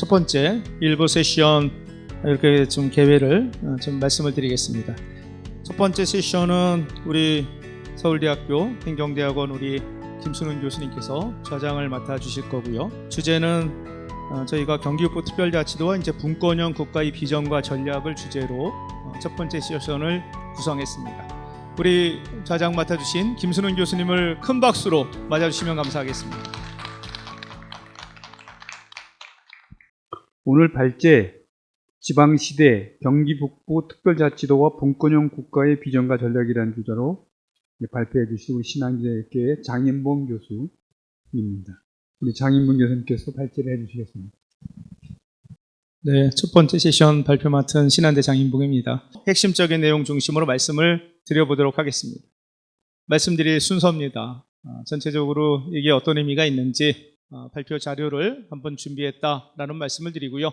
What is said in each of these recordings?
첫 번째 일부 세션 이렇게 좀 개회를 좀 말씀을 드리겠습니다. 첫 번째 세션은 우리 서울대학교 행정대학원 우리 김순훈 교수님께서 좌장을 맡아 주실 거고요. 주제는 저희가 경기북부 특별자치도와 이제 분권형 국가의 비전과 전략을 주제로 첫 번째 세션을 구성했습니다. 우리 좌장 맡아주신 김순훈 교수님을 큰 박수로 맞아주시면 감사하겠습니다. 오늘 발제 지방시대 경기북부 특별자치도와 분권형 국가의 비전과 전략이라는 주제로 발표해 주실 우리 신한대학교의 장인봉 교수입니다. 우리 장인봉 교수님께서 발제를 해 주시겠습니다. 네, 첫 번째 세션 발표 맡은 신한대 장인봉입니다. 핵심적인 내용 중심으로 말씀을 드려보도록 하겠습니다. 말씀드릴 순서입니다. 전체적으로 이게 어떤 의미가 있는지 발표 자료를 한번 준비했다라는 말씀을 드리고요.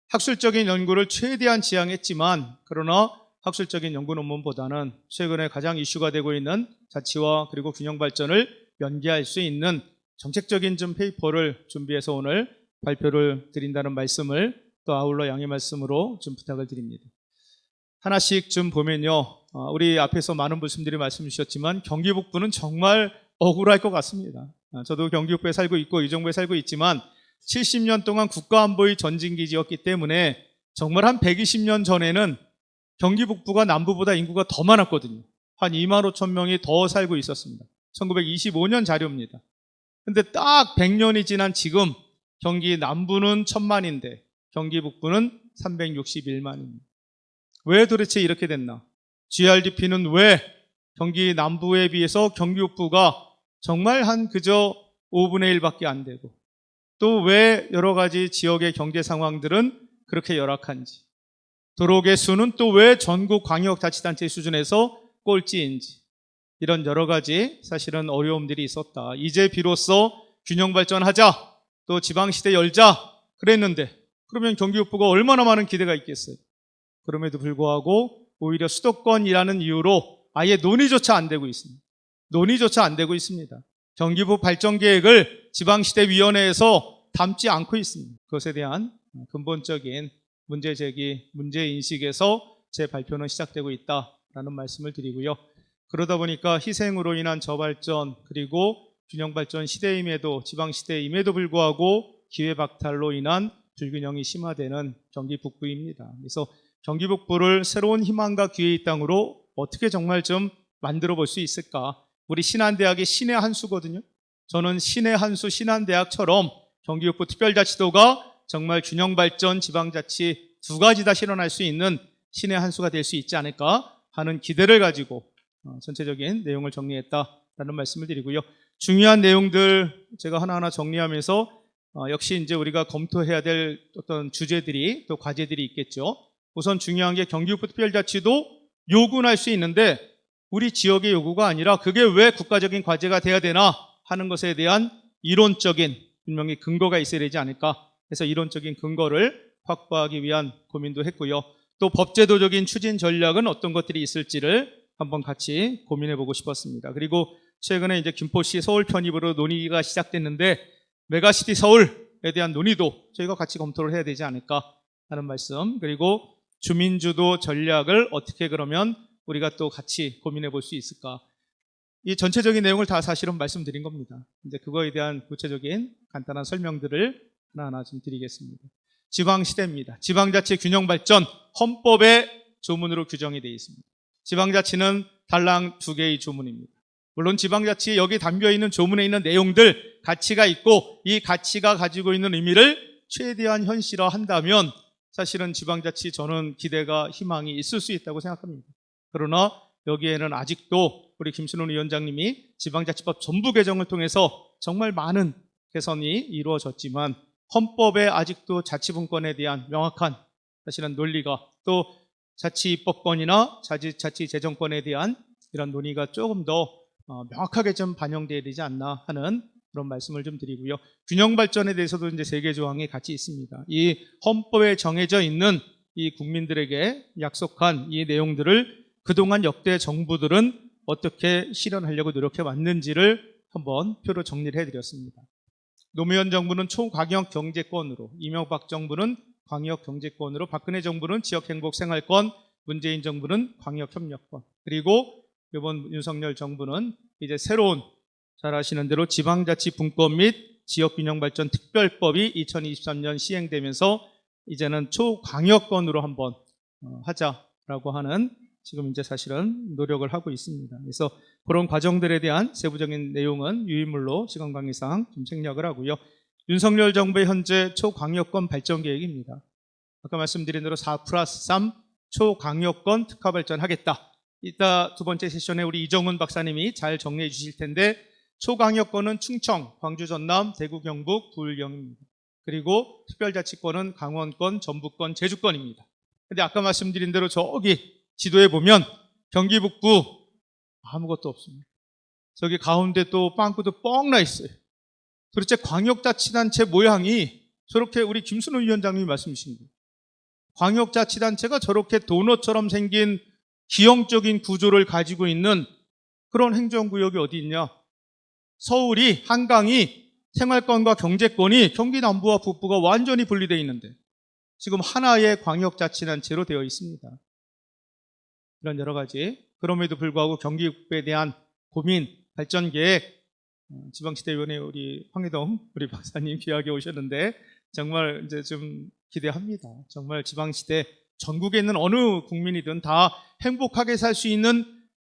학술적인 연구를 최대한 지향했지만 그러나 학술적인 연구 논문보다는 최근에 가장 이슈가 되고 있는 자치와 그리고 균형 발전을 연계할 수 있는 정책적인 좀 페이퍼를 준비해서 오늘 발표를 드린다는 말씀을 또 아울러 양해 말씀으로 좀 부탁을 드립니다. 하나씩 좀 보면요. 우리 앞에서 많은 분들이 말씀 주셨지만 경기북부는 정말 억울할 것 같습니다. 저도 경기북부에 살고 있고 이 정부에 살고 있지만 70년 동안 국가안보의 전진기지였기 때문에 정말 한 120년 전에는 경기북부가 남부보다 인구가 더 많았거든요. 한 2만 5천 명이 더 살고 있었습니다. 1925년 자료입니다. 근데 딱 100년이 지난 지금 경기 남부는 1000만인데 경기 북부는 361만입니다. 왜 도대체 이렇게 됐나? GRDP는 왜 경기 남부에 비해서 경기 북부가 정말 한 그저 5분의 1밖에 안 되고 또 왜 여러 가지 지역의 경제 상황들은 그렇게 열악한지 도로 개수는 또 왜 전국 광역자치단체 수준에서 꼴찌인지 이런 여러 가지 사실은 어려움들이 있었다. 이제 비로소 균형 발전하자 또 지방시대 열자 그랬는데 그러면 경기북부가 얼마나 많은 기대가 있겠어요. 그럼에도 불구하고 오히려 수도권이라는 이유로 아예 논의조차 안 되고 있습니다. 논의조차 안 되고 있습니다. 경기북부 발전계획을 지방시대위원회에서 담지 않고 있습니다. 그것에 대한 근본적인 문제제기, 문제인식에서 제 발표는 시작되고 있다라는 말씀을 드리고요. 그러다 보니까 희생으로 인한 저발전 그리고 균형발전 시대임에도 지방시대임에도 불구하고 기회박탈로 인한 불균형이 심화되는 경기 북부입니다. 그래서 경기 북부를 새로운 희망과 기회의 땅으로 어떻게 정말 좀 만들어 볼 수 있을까? 우리 신한대학이 신의 한 수거든요. 저는 신의 한 수 신한대학처럼 경기 북부 특별자치도가 정말 균형발전 지방자치 두 가지 다 실현할 수 있는 신의 한 수가 될 수 있지 않을까 하는 기대를 가지고 전체적인 내용을 정리했다라는 말씀을 드리고요. 중요한 내용들 제가 하나하나 정리하면서 역시 이제 우리가 검토해야 될 어떤 주제들이 또 과제들이 있겠죠. 우선 중요한 게 경기북부 특별자치도 요구는 할 수 있는데 우리 지역의 요구가 아니라 그게 왜 국가적인 과제가 돼야 되나 하는 것에 대한 이론적인 분명히 근거가 있어야 되지 않을까 해서 이론적인 근거를 확보하기 위한 고민도 했고요. 또 법제도적인 추진 전략은 어떤 것들이 있을지를 한번 같이 고민해 보고 싶었습니다. 그리고 최근에 이제 김포시 서울 편입으로 논의가 시작됐는데 메가시티 서울에 대한 논의도 저희가 같이 검토를 해야 되지 않을까 하는 말씀, 그리고 주민주도 전략을 어떻게 그러면 우리가 또 같이 고민해 볼 수 있을까. 이 전체적인 내용을 다 사실은 말씀드린 겁니다. 이제 그거에 대한 구체적인 간단한 설명들을 하나하나 좀 드리겠습니다. 지방시대입니다. 지방자치 균형 발전 헌법의 조문으로 규정이 되어 있습니다. 지방자치는 달랑 2개의 조문입니다. 물론 지방자치 여기 담겨있는 조문에 있는 내용들 가치가 있고 이 가치가 가지고 있는 의미를 최대한 현실화한다면 사실은 지방자치 저는 기대가 희망이 있을 수 있다고 생각합니다. 그러나 여기에는 아직도 우리 김순훈 위원장님이 지방자치법 전부 개정을 통해서 정말 많은 개선이 이루어졌지만 헌법에 아직도 자치분권에 대한 명확한 사실은 논리가 또 자치입법권이나 자치재정권에 대한 이런 논의가 조금 더 명확하게 좀 반영되어야 되지 않나 하는 그런 말씀을 좀 드리고요. 균형 발전에 대해서도 이제 3개 조항이 같이 있습니다. 이 헌법에 정해져 있는 이 국민들에게 약속한 이 내용들을 그동안 역대 정부들은 어떻게 실현하려고 노력해 왔는지를 한번 표로 정리를 해드렸습니다. 노무현 정부는 초광역 경제권으로, 이명박 정부는 광역 경제권으로, 박근혜 정부는 지역행복생활권, 문재인 정부는 광역협력권, 그리고 이번 윤석열 정부는 이제 새로운, 잘 아시는 대로 지방자치분권 및 지역균형발전 특별법이 2023년 시행되면서 이제는 초광역권으로 한번 하자라고 하는, 지금 이제 사실은 노력을 하고 있습니다. 그래서 그런 과정들에 대한 세부적인 내용은 유인물로 시간 관계상 좀 생략을 하고요. 윤석열 정부의 현재 초광역권 발전 계획입니다. 아까 말씀드린 대로 4+3 초광역권 특화 발전하겠다. 이따 두 번째 세션에 우리 이정훈 박사님이 잘 정리해 주실 텐데, 초광역권은 충청, 광주, 전남, 대구, 경북, 부울, 영입니다. 그리고 특별자치권은 강원권, 전북권, 제주권입니다. 근데 아까 말씀드린 대로 저기 지도에 보면 경기 북부 아무것도 없습니다. 저기 가운데 또 빵꾸도 뻥 나 있어요. 도대체 광역자치단체 모양이 저렇게, 우리 김순호 위원장님이 말씀하신 거예요. 광역자치단체가 저렇게 도넛처럼 생긴 기형적인 구조를 가지고 있는 그런 행정구역이 어디 있냐? 서울이, 한강이, 생활권과 경제권이 경기 남부와 북부가 완전히 분리되어 있는데 지금 하나의 광역자치단체로 되어 있습니다. 이런 여러 가지, 그럼에도 불구하고 경기 북부에 대한 고민, 발전 계획, 지방시대위원회 우리 황희동 우리 박사님 귀하게 오셨는데 정말 이제 좀 기대합니다. 정말 지방시대, 전국에 있는 어느 국민이든 다 행복하게 살 수 있는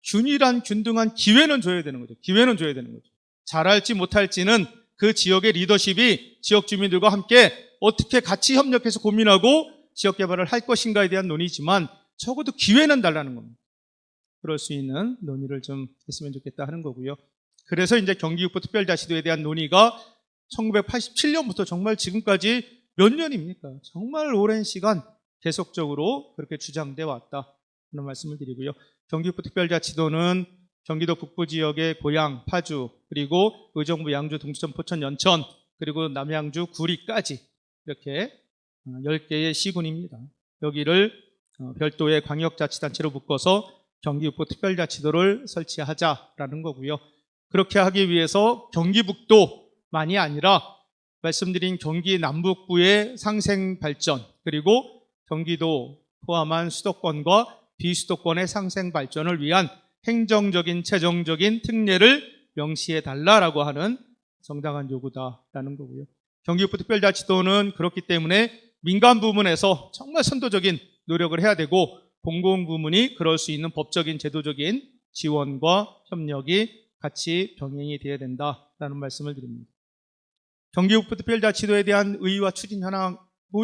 균일한, 균등한 기회는 줘야 되는 거죠. 기회는 줘야 되는 거죠. 잘할지 못할지는 그 지역의 리더십이 지역 주민들과 함께 어떻게 같이 협력해서 고민하고 지역 개발을 할 것인가에 대한 논의지만 적어도 기회는 달라는 겁니다. 그럴 수 있는 논의를 좀 했으면 좋겠다 하는 거고요. 그래서 이제 경기북부 특별자치도에 대한 논의가 1987년부터 정말 지금까지 몇 년입니까? 정말 오랜 시간 계속적으로 그렇게 주장돼 왔다 하는 말씀을 드리고요. 경기북부 특별자치도는 경기도 북부 지역의 고양, 파주, 그리고 의정부, 양주, 동두천, 포천, 연천, 그리고 남양주, 구리까지 이렇게 10개의 시군입니다. 여기를 별도의 광역자치단체로 묶어서 경기북부 특별자치도를 설치하자라는 거고요. 그렇게 하기 위해서 경기북도만이 아니라 말씀드린 경기 남북부의 상생 발전, 그리고 경기도 포함한 수도권과 비수도권의 상생 발전을 위한 행정적인, 재정적인 특례를 명시해 달라라고 하는 정당한 요구다라는 거고요. 경기북부 특별자치도는 그렇기 때문에 민간 부문에서 정말 선도적인 노력을 해야 되고, 공공부문이 그럴 수 있는 법적인, 제도적인 지원과 협력이 같이 병행이 되어야 된다라는 말씀을 드립니다. 경기북부 특별자치도에 대한 의의와 추진 현황,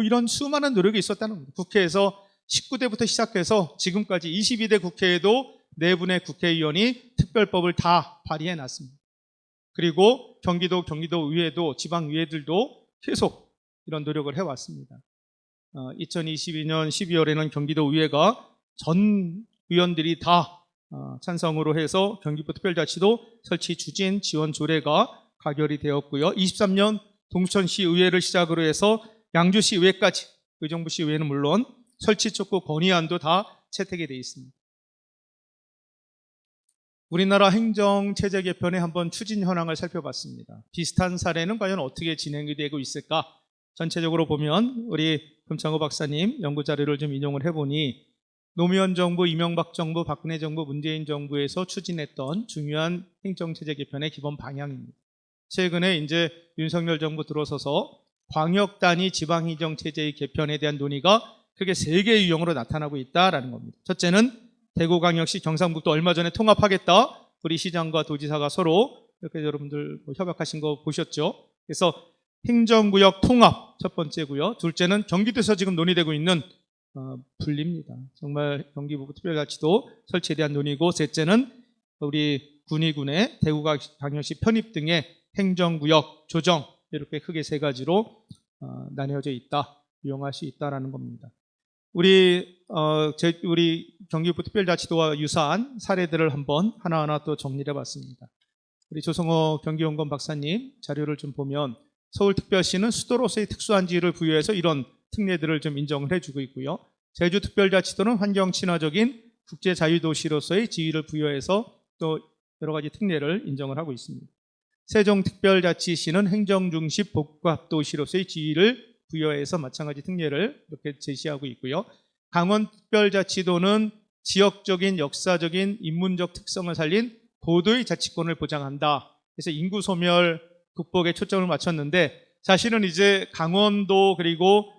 이런 수많은 노력이 있었다는 겁니다. 국회에서 19대부터 시작해서 지금까지 22대 국회에도 4분의 국회의원이 특별법을 다 발의해 놨습니다. 그리고 경기도 의회도, 지방의회들도 계속 이런 노력을 해왔습니다. 2022년 12월에는 경기도 의회가 전 의원들이 다 찬성으로 해서 경기북부 특별자치도 설치 추진 지원 조례가 가결이 되었고요. 23년 동천시 의회를 시작으로 해서 양주시 의회까지, 의정부시 의회는 물론 설치 촉구 건의안도 다 채택이 되어 있습니다. 우리나라 행정체제 개편의 한번 추진 현황을 살펴봤습니다. 비슷한 사례는 과연 어떻게 진행이 되고 있을까? 전체적으로 보면 우리 금창호 박사님 연구 자료를 좀 인용을 해보니 노무현 정부, 이명박 정부, 박근혜 정부, 문재인 정부에서 추진했던 중요한 행정체제 개편의 기본 방향입니다. 최근에 이제 윤석열 정부 들어서서 광역 단위 지방행정체제의 개편에 대한 논의가 크게 3개의 유형으로 나타나고 있다라는 겁니다. 첫째는 대구광역시, 경상북도 얼마 전에 통합하겠다. 우리 시장과 도지사가 서로 이렇게 여러분들 협약하신 거 보셨죠? 그래서 행정구역 통합 첫 번째고요. 둘째는 경기도에서 지금 논의되고 있는 분리입니다. 정말 경기북부 특별자치도 설치에 대한 논의고, 셋째는 우리 군의군의 대구광역시 편입 등의 행정구역 조정, 이렇게 크게 3가지로 나뉘어져 있다, 이용할 수 있다라는 겁니다. 우리 경기북부 특별자치도와 유사한 사례들을 한번 하나하나 또 정리를 해봤습니다. 우리 조성호 경기연구원 박사님 자료를 좀 보면 서울특별시는 수도로서의 특수한 지위를 부여해서 이런 특례들을 좀 인정을 해주고 있고요. 제주특별자치도는 환경 친화적인 국제자유도시로서의 지위를 부여해서 또 여러 가지 특례를 인정을 하고 있습니다. 세종특별자치시는 행정중심 복합도시로서의 지위를 부여해서 마찬가지 특례를 이렇게 제시하고 있고요. 강원특별자치도는 지역적인 역사적인 인문적 특성을 살린 고도의 자치권을 보장한다. 그래서 인구 소멸 극복에 초점을 맞췄는데 사실은 이제 강원도 그리고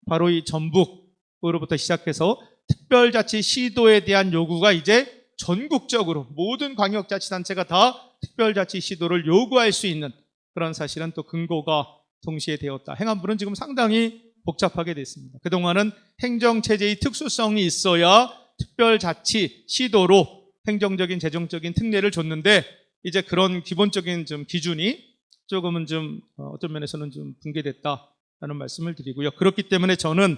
바로 이 전북으로부터 시작해서 특별자치 시도에 대한 요구가 이제 전국적으로 모든 광역자치단체가 다 특별자치 시도를 요구할 수 있는 그런 사실은 또 근거가 동시에 되었다. 행안부는 지금 상당히 복잡하게 됐습니다. 그동안은 행정체제의 특수성이 있어야 특별자치 시도로 행정적인 재정적인 특례를 줬는데 이제 그런 기본적인 좀 기준이 조금은 좀 어떤 면에서는 좀 붕괴됐다라는 말씀을 드리고요. 그렇기 때문에 저는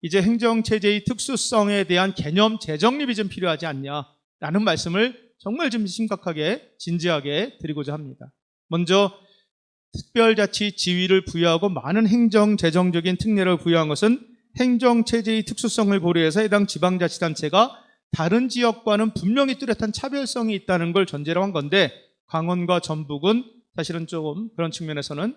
이제 행정체제의 특수성에 대한 개념 재정립이 좀 필요하지 않냐라는 말씀을 정말 좀 심각하게 진지하게 드리고자 합니다. 먼저 특별자치 지위를 부여하고 많은 행정 재정적인 특례를 부여한 것은 행정체제의 특수성을 고려해서 해당 지방자치단체가 다른 지역과는 분명히 뚜렷한 차별성이 있다는 걸 전제로 한 건데 강원과 전북은 사실은 조금 그런 측면에서는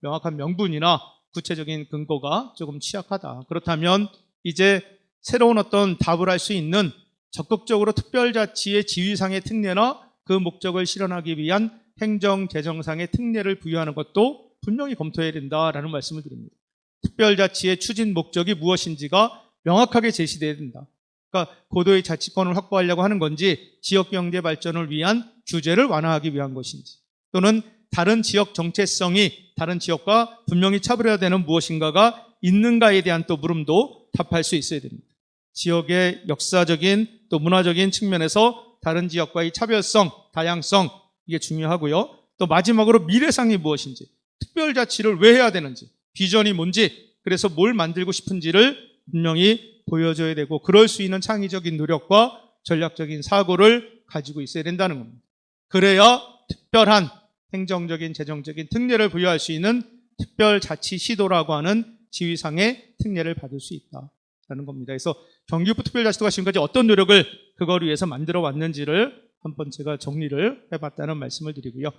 명확한 명분이나 구체적인 근거가 조금 취약하다. 그렇다면 이제 새로운 어떤 답을 할 수 있는 적극적으로 특별자치의 지위상의 특례나 그 목적을 실현하기 위한 행정재정상의 특례를 부여하는 것도 분명히 검토해야 된다라는 말씀을 드립니다. 특별자치의 추진 목적이 무엇인지가 명확하게 제시돼야 된다. 그러니까 고도의 자치권을 확보하려고 하는 건지 지역경제 발전을 위한 규제를 완화하기 위한 것인지 또는 다른 지역 정체성이 다른 지역과 분명히 차별해야 되는 무엇인가가 있는가에 대한 또 물음도 답할 수 있어야 됩니다. 지역의 역사적인 또 문화적인 측면에서 다른 지역과의 차별성, 다양성 이게 중요하고요. 또 마지막으로 미래상이 무엇인지, 특별자치를 왜 해야 되는지, 비전이 뭔지, 그래서 뭘 만들고 싶은지를 분명히 보여줘야 되고 그럴 수 있는 창의적인 노력과 전략적인 사고를 가지고 있어야 된다는 겁니다. 그래야 특별한 행정적인 재정적인 특례를 부여할 수 있는 특별자치 시도라고 하는 지위상의 특례를 받을 수 있다라는 겁니다. 그래서 경기북부 특별자치도가 지금까지 어떤 노력을 그걸 위해서 만들어 왔는지를 한번 제가 정리를 해봤다는 말씀을 드리고요.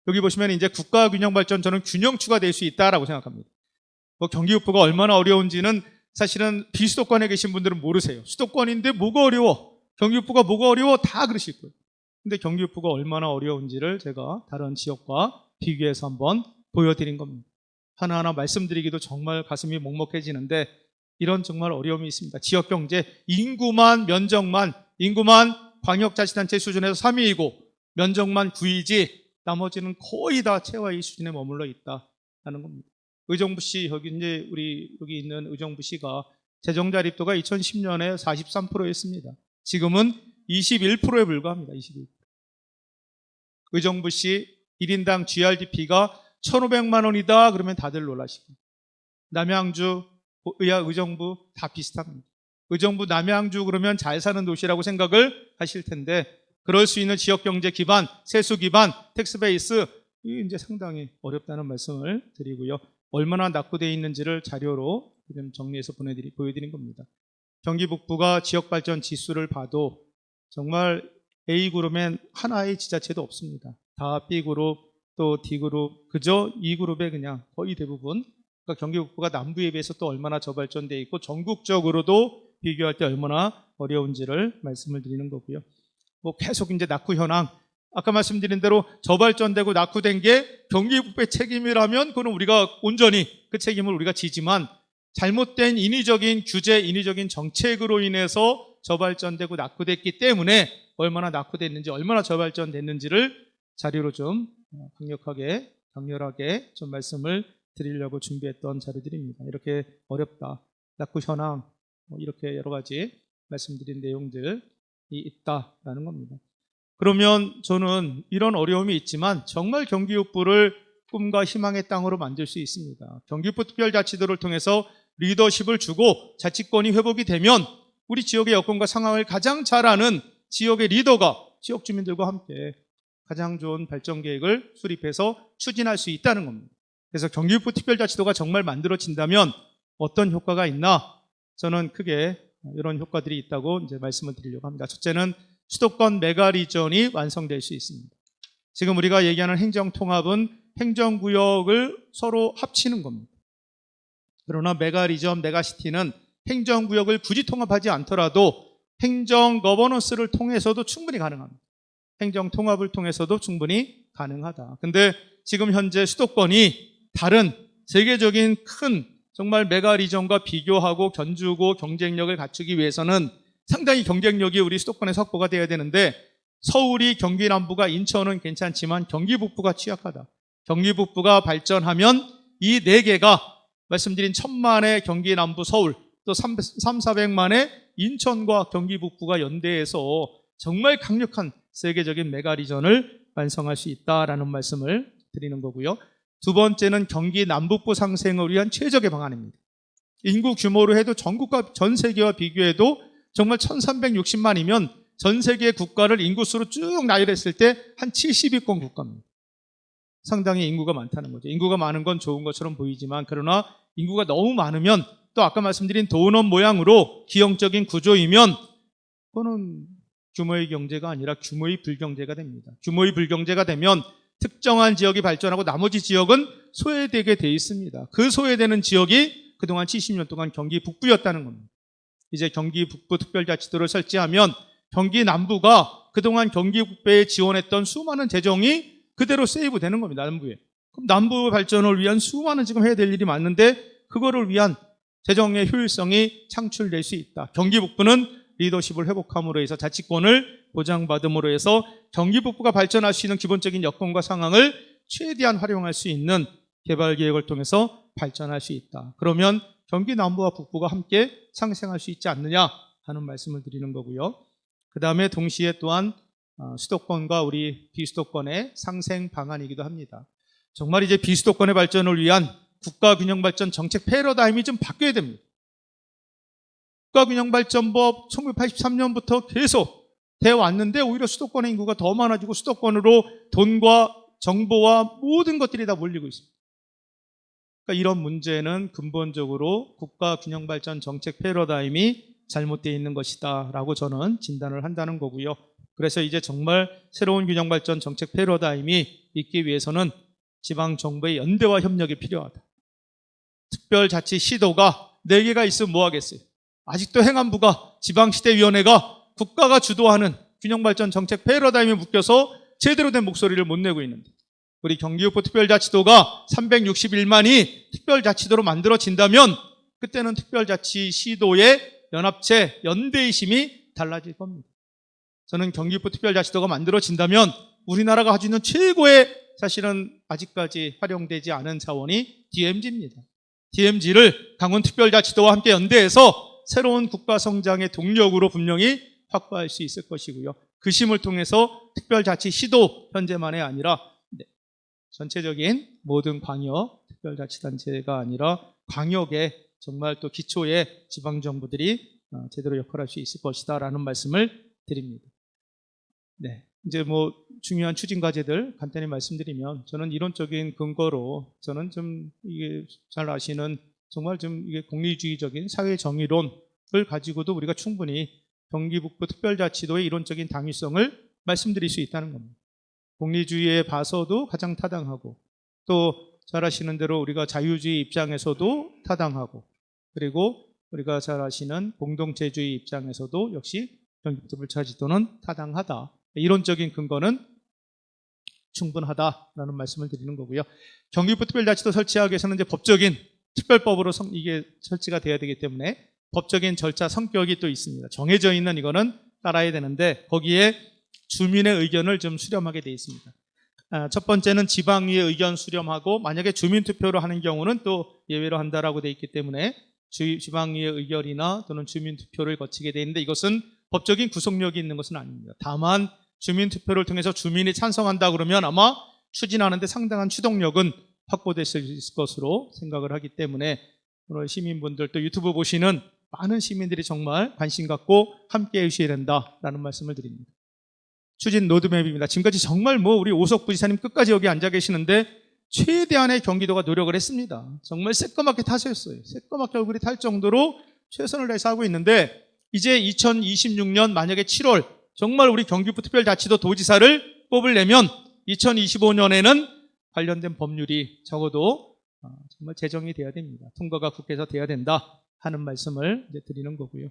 여기 보시면 이제 국가균형발전 저는 균형추가 될 수 있다라고 생각합니다. 경기북부가 얼마나 어려운지는 사실은 비수도권에 계신 분들은 모르세요. 수도권인데 뭐가 어려워? 경기북부가 뭐가 어려워? 다 그러실 거예요. 근데 경기북부가 얼마나 어려운지를 제가 다른 지역과 비교해서 한번 보여드린 겁니다. 하나하나 말씀드리기도 정말 가슴이 먹먹해지는데 이런 정말 어려움이 있습니다. 지역경제, 인구만 광역자치단체 수준에서 3위이고 면적만 9위지 나머지는 거의 다 최하위 수준에 머물러 있다는 겁니다. 의정부시 여기 있는 의정부시가 재정자립도가 2010년에 43%였습니다. 지금은 21%에 불과합니다. 21%. 의정부시 1인당 GRDP가 1,500만 원이다 그러면 다들 놀라시고 남양주, 의정부 다 비슷합니다. 의정부, 남양주 그러면 잘 사는 도시라고 생각을 하실 텐데 그럴 수 있는 지역경제 기반, 세수 기반, 텍스 베이스 이게 이제 상당히 어렵다는 말씀을 드리고요. 얼마나 낙후되어 있는지를 자료로 좀 정리해서 보여드린 겁니다. 경기북부가 지역발전 지수를 봐도 정말 A그룹엔 하나의 지자체도 없습니다. 다 B그룹 또 D그룹 그저 E그룹에 그냥 거의 대부분 그러니까 경기북부가 남부에 비해서 또 얼마나 저발전되어 있고 전국적으로도 비교할 때 얼마나 어려운지를 말씀을 드리는 거고요. 계속 이제 낙후 현황 아까 말씀드린 대로 저발전되고 낙후된 게 경기북부의 책임이라면 그건 우리가 온전히 그 책임을 우리가 지지만 잘못된 인위적인 규제, 인위적인 정책으로 인해서 저발전되고 낙후됐기 때문에 얼마나 낙후됐는지, 얼마나 저발전됐는지를 자료로 좀 강렬하게 좀 말씀을 드리려고 준비했던 자료들입니다. 이렇게 어렵다, 낙후 현황, 이렇게 여러 가지 말씀드린 내용들이 있다라는 겁니다. 그러면 저는 이런 어려움이 있지만 정말 경기북부를 꿈과 희망의 땅으로 만들 수 있습니다. 경기북부 특별자치도를 통해서 리더십을 주고 자치권이 회복이 되면 우리 지역의 여건과 상황을 가장 잘 아는 지역의 리더가 지역 주민들과 함께 가장 좋은 발전 계획을 수립해서 추진할 수 있다는 겁니다. 그래서 경기북부 특별자치도가 정말 만들어진다면 어떤 효과가 있나? 저는 크게 이런 효과들이 있다고 이제 말씀을 드리려고 합니다. 첫째는 수도권 메가리전이 완성될 수 있습니다. 지금 우리가 얘기하는 행정통합은 행정구역을 서로 합치는 겁니다. 그러나 메가리전, 메가시티는 행정구역을 굳이 통합하지 않더라도 행정 거버넌스를 통해서도 충분히 가능합니다. 행정통합을 통해서도 충분히 가능하다. 근데 지금 현재 수도권이 다른 세계적인 큰 정말 메가리전과 비교하고 견주고 경쟁력을 갖추기 위해서는 상당히 경쟁력이 우리 수도권에서 확보가 돼야 되는데 서울이 경기 남부가 인천은 괜찮지만 경기 북부가 취약하다. 경기 북부가 발전하면 이 네 개가 말씀드린 1,000만의 경기 남부 서울 또 400만의 인천과 경기 북부가 연대해서 정말 강력한 세계적인 메가리전을 완성할 수 있다라는 말씀을 드리는 거고요. 두 번째는 경기 남북부 상생을 위한 최적의 방안입니다. 인구 규모로 해도 전국과 전 세계와 비교해도 정말 1,360만이면 전 세계 국가를 인구수로 쭉 나열했을 때 한 70위권 국가입니다. 상당히 인구가 많다는 거죠. 인구가 많은 건 좋은 것처럼 보이지만 그러나 인구가 너무 많으면 또 아까 말씀드린 도넛 모양으로 기형적인 구조이면 그거는 규모의 경제가 아니라 규모의 불경제가 됩니다. 규모의 불경제가 되면 특정한 지역이 발전하고 나머지 지역은 소외되게 돼 있습니다. 그 소외되는 지역이 그동안 70년 동안 경기 북부였다는 겁니다. 이제 경기 북부 특별자치도를 설치하면 경기 남부가 그동안 경기 북부에 지원했던 수많은 재정이 그대로 세이브 되는 겁니다. 남부에. 그럼 남부 발전을 위한 수많은 지금 해야 될 일이 많은데 그거를 위한 재정의 효율성이 창출될 수 있다. 경기 북부는 리더십을 회복함으로 해서 자치권을 보장받음으로 해서 경기 북부가 발전할 수 있는 기본적인 여건과 상황을 최대한 활용할 수 있는 개발 계획을 통해서 발전할 수 있다. 그러면 경기 남부와 북부가 함께 상생할 수 있지 않느냐 하는 말씀을 드리는 거고요. 그 다음에 동시에 또한 수도권과 우리 비수도권의 상생 방안이기도 합니다. 정말 이제 비수도권의 발전을 위한 국가균형발전 정책 패러다임이 좀 바뀌어야 됩니다. 국가균형발전법 1983년부터 계속 되어 왔는데 오히려 수도권의 인구가 더 많아지고 수도권으로 돈과 정보와 모든 것들이 다 몰리고 있습니다. 그러니까 이런 문제는 근본적으로 국가균형발전 정책 패러다임이 잘못되어 있는 것이다 라고 저는 진단을 한다는 거고요. 그래서 이제 정말 새로운 균형발전 정책 패러다임이 있기 위해서는 지방정부의 연대와 협력이 필요하다. 특별자치 시도가 4개가 있으면 뭐 하겠어요? 아직도 행안부가 지방시대위원회가 국가가 주도하는 균형발전 정책 패러다임에 묶여서 제대로 된 목소리를 못 내고 있는데 우리 경기북부 특별자치도가 361만이 특별자치도로 만들어진다면 그때는 특별자치 시도의 연합체, 연대의 힘이 달라질 겁니다. 저는 경기북부 특별자치도가 만들어진다면 우리나라가 가지고 있는 최고의 사실은 아직까지 활용되지 않은 자원이 DMZ입니다. DMZ를 강원특별자치도와 함께 연대해서 새로운 국가 성장의 동력으로 분명히 확보할 수 있을 것이고요. 그 힘을 통해서 특별자치 시도 현재만이 아니라 전체적인 모든 광역 특별자치단체가 아니라 광역의 정말 또 기초의 지방정부들이 제대로 역할할 수 있을 것이다라는 말씀을 드립니다. 네, 이제 뭐 중요한 추진 과제들 간단히 말씀드리면 저는 이론적인 근거로 저는 좀 이게 잘 아시는 정말 좀 이게 공리주의적인 사회 정의론을 가지고도 우리가 충분히 경기북부 특별자치도의 이론적인 당위성을 말씀드릴 수 있다는 겁니다. 공리주의에 봐서도 가장 타당하고 또 잘 아시는 대로 우리가 자유주의 입장에서도 타당하고 그리고 우리가 잘 아시는 공동체주의 입장에서도 역시 경기북부 특별자치도는 타당하다. 이론적인 근거는 충분하다라는 말씀을 드리는 거고요. 경기북부 특별자치도 설치하기 위해서는 이제 법적인 특별법으로 이게 설치가 돼야 되기 때문에 법적인 절차 성격이 또 있습니다. 정해져 있는 이거는 따라야 되는데 거기에 주민의 의견을 좀 수렴하게 되어 있습니다. 첫 번째는 지방의회 의견 수렴하고 만약에 주민투표로 하는 경우는 또 예외로 한다라고 되어 있기 때문에 지방의회 의결이나 또는 주민투표를 거치게 되어 있는데 이것은 법적인 구속력이 있는 것은 아닙니다. 다만 주민투표를 통해서 주민이 찬성한다 그러면 아마 추진하는데 상당한 추동력은 확보될 수 있을 것으로 생각을 하기 때문에 오늘 시민분들 또 유튜브 보시는 많은 시민들이 정말 관심 갖고 함께해 주셔야 된다라는 말씀을 드립니다. 추진 로드맵입니다. 지금까지 정말 뭐 우리 오석 부지사님 끝까지 여기 앉아 계시는데 최대한의 경기도가 노력을 했습니다. 정말 새까맣게 타셨어요. 새까맣게 얼굴이 탈 정도로 최선을 다해서 하고 있는데 이제 2026년 만약에 7월 정말 우리 경기북부 특별자치도 도지사를 뽑으려면 2025년에는 관련된 법률이 적어도 정말 제정이 돼야 됩니다. 통과가 국회에서 돼야 된다 하는 말씀을 이제 드리는 거고요.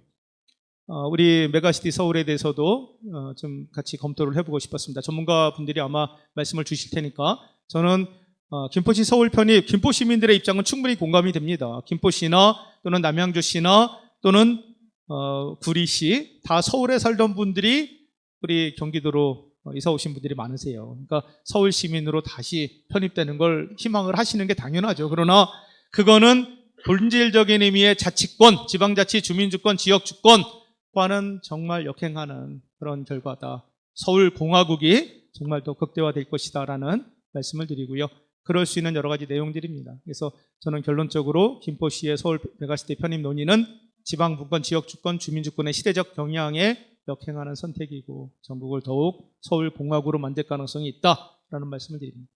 우리 메가시티 서울에 대해서도 좀 같이 검토를 해보고 싶었습니다. 전문가분들이 아마 말씀을 주실 테니까 저는 김포시 서울 편입, 김포 시민들의 입장은 충분히 공감이 됩니다. 김포시나 또는 남양주시나 또는 구리시 다 서울에 살던 분들이 우리 경기도로 이사 오신 분들이 많으세요. 그러니까 서울 시민으로 다시 편입되는 걸 희망을 하시는 게 당연하죠. 그러나 그거는 본질적인 의미의 자치권, 지방자치, 주민주권, 지역주권과는 정말 역행하는 그런 결과다. 서울공화국이 정말 더 극대화될 것이다라는 말씀을 드리고요. 그럴 수 있는 여러 가지 내용들입니다. 그래서 저는 결론적으로 김포시의 서울 메가시티 편입 논의는 지방분권, 지역주권, 주민주권의 시대적 경향에 역행하는 선택이고 전국을 더욱 서울공화국으로 만들 가능성이 있다라는 말씀을 드립니다.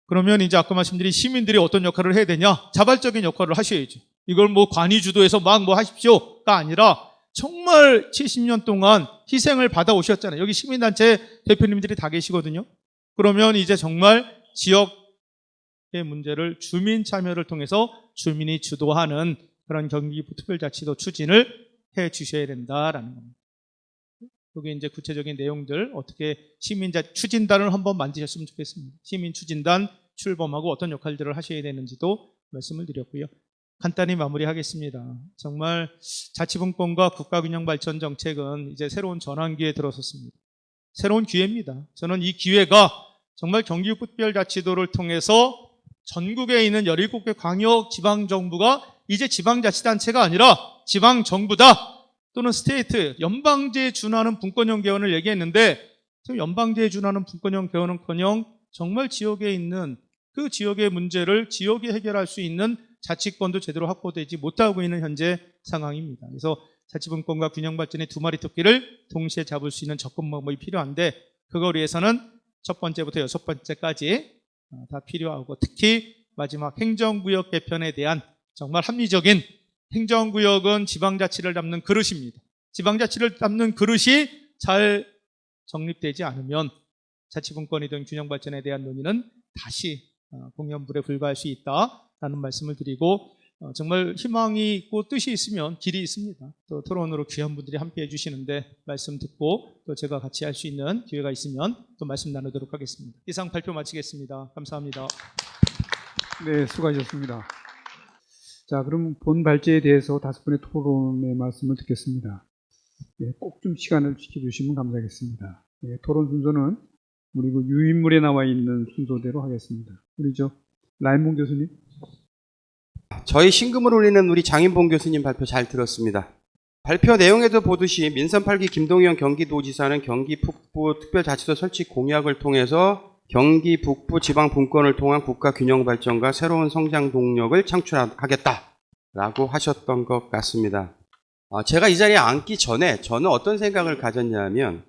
그러면 이제 아까 말씀드린 시민들이 어떤 역할을 해야 되냐? 자발적인 역할을 하셔야죠. 이걸 뭐 관이 주도해서 막 뭐 하십시오가 아니라 정말 70년 동안 희생을 받아오셨잖아요. 여기 시민단체 대표님들이 다 계시거든요. 그러면 이제 정말 지역의 문제를 주민 참여를 통해서 주민이 주도하는 그런 경기특별자치도 추진을 해 주셔야 된다라는 겁니다. 여기 이제 구체적인 내용들 어떻게 추진단을 한번 만드셨으면 좋겠습니다. 시민 추진단 출범하고 어떤 역할들을 하셔야 되는지도 말씀을 드렸고요. 간단히 마무리하겠습니다. 정말 자치분권과 국가균형발전 정책은 이제 새로운 전환기에 들어섰습니다. 새로운 기회입니다. 저는 이 기회가 정말 경기특별자치도를 통해서 전국에 있는 17개 광역 지방정부가 이제 지방자치단체가 아니라 지방정부다. 또는 스테이트, 연방제에 준하는 분권형 개헌을 얘기했는데 지금 연방제에 준하는 분권형 개헌은커녕 정말 지역에 있는 그 지역의 문제를 지역이 해결할 수 있는 자치권도 제대로 확보되지 못하고 있는 현재 상황입니다. 그래서 자치분권과 균형발전의 두 마리 토끼를 동시에 잡을 수 있는 접근 방법이 필요한데 그걸 위해서는 첫 번째부터 여섯 번째까지 다 필요하고 특히 마지막 행정구역 개편에 대한 정말 합리적인 행정구역은 지방자치를 담는 그릇입니다. 지방자치를 담는 그릇이 잘 정립되지 않으면 자치분권이든 균형발전에 대한 논의는 다시 공연불에 불과할 수 있다라는 말씀을 드리고 정말 희망이 있고 뜻이 있으면 길이 있습니다. 또 토론으로 귀한 분들이 함께 해주시는데 말씀 듣고 또 제가 같이 할 수 있는 기회가 있으면 또 말씀 나누도록 하겠습니다. 이상 발표 마치겠습니다. 감사합니다. 네, 수고하셨습니다. 자, 그럼 본 발제에 대해서 5분의 토론의 말씀을 듣겠습니다. 네, 꼭 좀 시간을 지켜주시면 감사하겠습니다. 네, 토론 순서는 우리 그 유인물에 나와 있는 순서대로 하겠습니다. 우리 라임봉 교수님. 저희 신금을 울리는 우리 장인봉 교수님 발표 잘 들었습니다. 발표 내용에도 보듯이 민선 8기 김동연 경기도지사는 경기 북부 특별자치도 설치 공약을 통해서 경기 북부 지방 분권을 통한 국가 균형 발전과 새로운 성장 동력을 창출하겠다라고 하셨던 것 같습니다. 제가 이 자리에 앉기 전에 저는 어떤 생각을 가졌냐면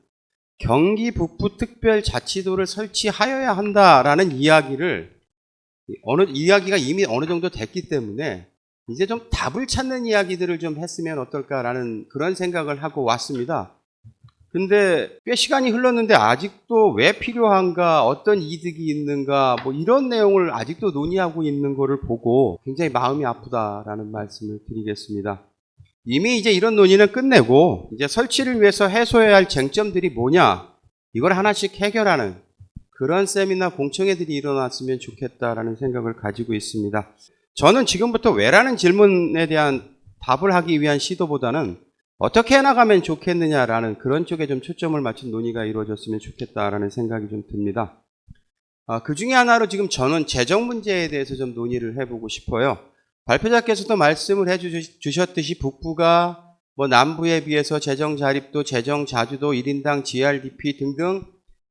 경기 북부 특별자치도를 설치하여야 한다라는 이야기가 이미 어느 정도 됐기 때문에 이제 좀 답을 찾는 이야기들을 좀 했으면 어떨까라는 그런 생각을 하고 왔습니다. 근데 꽤 시간이 흘렀는데 아직도 왜 필요한가, 어떤 이득이 있는가, 뭐 이런 내용을 아직도 논의하고 있는 거를 보고 굉장히 마음이 아프다라는 말씀을 드리겠습니다. 이미 이제 이런 논의는 끝내고 이제 설치를 위해서 해소해야 할 쟁점들이 뭐냐, 이걸 하나씩 해결하는 그런 세미나 공청회들이 일어났으면 좋겠다라는 생각을 가지고 있습니다. 저는 지금부터 왜라는 질문에 대한 답을 하기 위한 시도보다는 어떻게 해나가면 좋겠느냐라는 그런 쪽에 좀 초점을 맞춘 논의가 이루어졌으면 좋겠다라는 생각이 좀 듭니다. 그 중에 하나로 지금 저는 재정 문제에 대해서 좀 논의를 해보고 싶어요. 발표자께서도 말씀을 해주셨듯이 북부가 뭐 남부에 비해서 재정 자립도, 재정 자주도, 1인당 GRDP 등등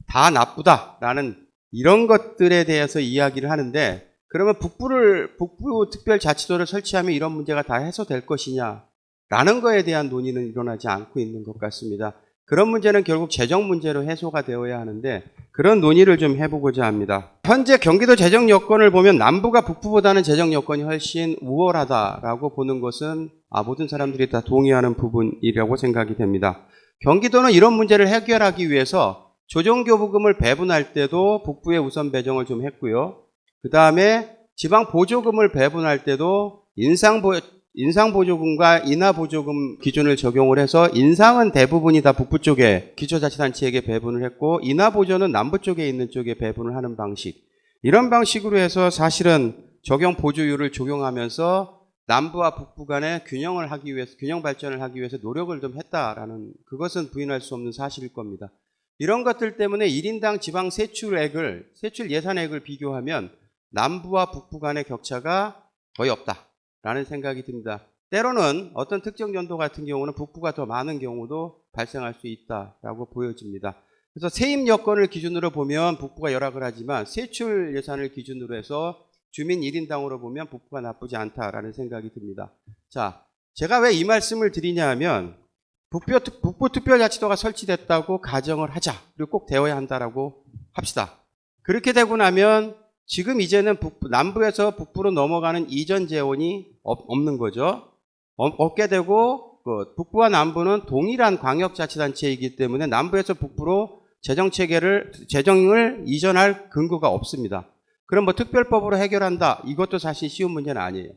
다 나쁘다라는 이런 것들에 대해서 이야기를 하는데 그러면 북부 특별자치도를 설치하면 이런 문제가 다 해소될 것이냐? 라는 거에 대한 논의는 일어나지 않고 있는 것 같습니다. 그런 문제는 결국 재정 문제로 해소가 되어야 하는데 그런 논의를 좀 해보고자 합니다. 현재 경기도 재정 여건을 보면 남부가 북부보다는 재정 여건이 훨씬 우월하다라고 보는 것은 모든 사람들이 다 동의하는 부분이라고 생각이 됩니다. 경기도는 이런 문제를 해결하기 위해서 조정교부금을 배분할 때도 북부에 우선 배정을 좀 했고요. 그 다음에 지방보조금을 배분할 때도 인상보조금과 인하보조금 기준을 적용을 해서 인상은 대부분이 다 북부 쪽에 기초자치단체에게 배분을 했고, 인하보조는 남부 쪽에 있는 쪽에 배분을 하는 방식. 이런 방식으로 해서 사실은 적용 보조율을 적용하면서 남부와 북부 간의 균형 발전을 하기 위해서 노력을 좀 했다라는, 그것은 부인할 수 없는 사실일 겁니다. 이런 것들 때문에 1인당 지방 세출 예산액을 비교하면 남부와 북부 간의 격차가 거의 없다라는 생각이 듭니다. 때로는 어떤 특정 연도 같은 경우는 북부가 더 많은 경우도 발생할 수 있다라고 보여집니다. 그래서 세입 여건을 기준으로 보면 북부가 열악을 하지만 세출 예산을 기준으로 해서 주민 1인당으로 보면 북부가 나쁘지 않다라는 생각이 듭니다. 자, 제가 왜 이 말씀을 드리냐 하면 북부 특별자치도가 설치됐다고 가정을 하자. 그리고 꼭 되어야 한다라고 합시다. 그렇게 되고 나면 지금 이제는 남부에서 북부로 넘어가는 이전 재원이 없는 거죠. 없게 되고 북부와 남부는 동일한 광역자치단체이기 때문에 남부에서 북부로 재정을 이전할 근거가 없습니다. 그럼 뭐 특별법으로 해결한다. 이것도 사실 쉬운 문제는 아니에요.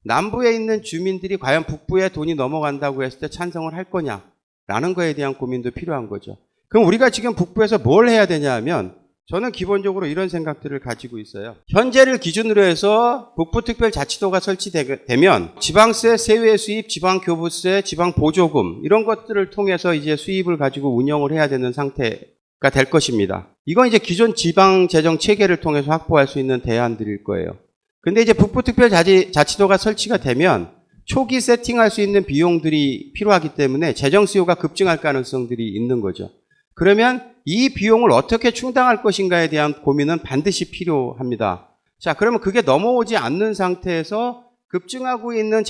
남부에 있는 주민들이 과연 북부에 돈이 넘어간다고 했을 때 찬성을 할 거냐라는 거에 대한 고민도 필요한 거죠. 그럼 우리가 지금 북부에서 뭘 해야 되냐 하면 저는 기본적으로 이런 생각들을 가지고 있어요. 현재를 기준으로 해서 북부특별자치도가 설치되면 지방세, 세외 수입, 지방교부세, 지방보조금 이런 것들을 통해서 이제 수입을 가지고 운영을 해야 되는 상태가 될 것입니다. 이건 이제 기존 지방재정 체계를 통해서 확보할 수 있는 대안들일 거예요. 근데 이제 북부특별자치도가 설치가 되면 초기 세팅할 수 있는 비용들이 필요하기 때문에 재정 수요가 급증할 가능성들이 있는 거죠. 그러면 이 비용을 어떻게 충당할 것인가에 대한 고민은 반드시 필요합니다. 자, 그러면 그게 넘어오지 않는 상태에서 급증하고 있는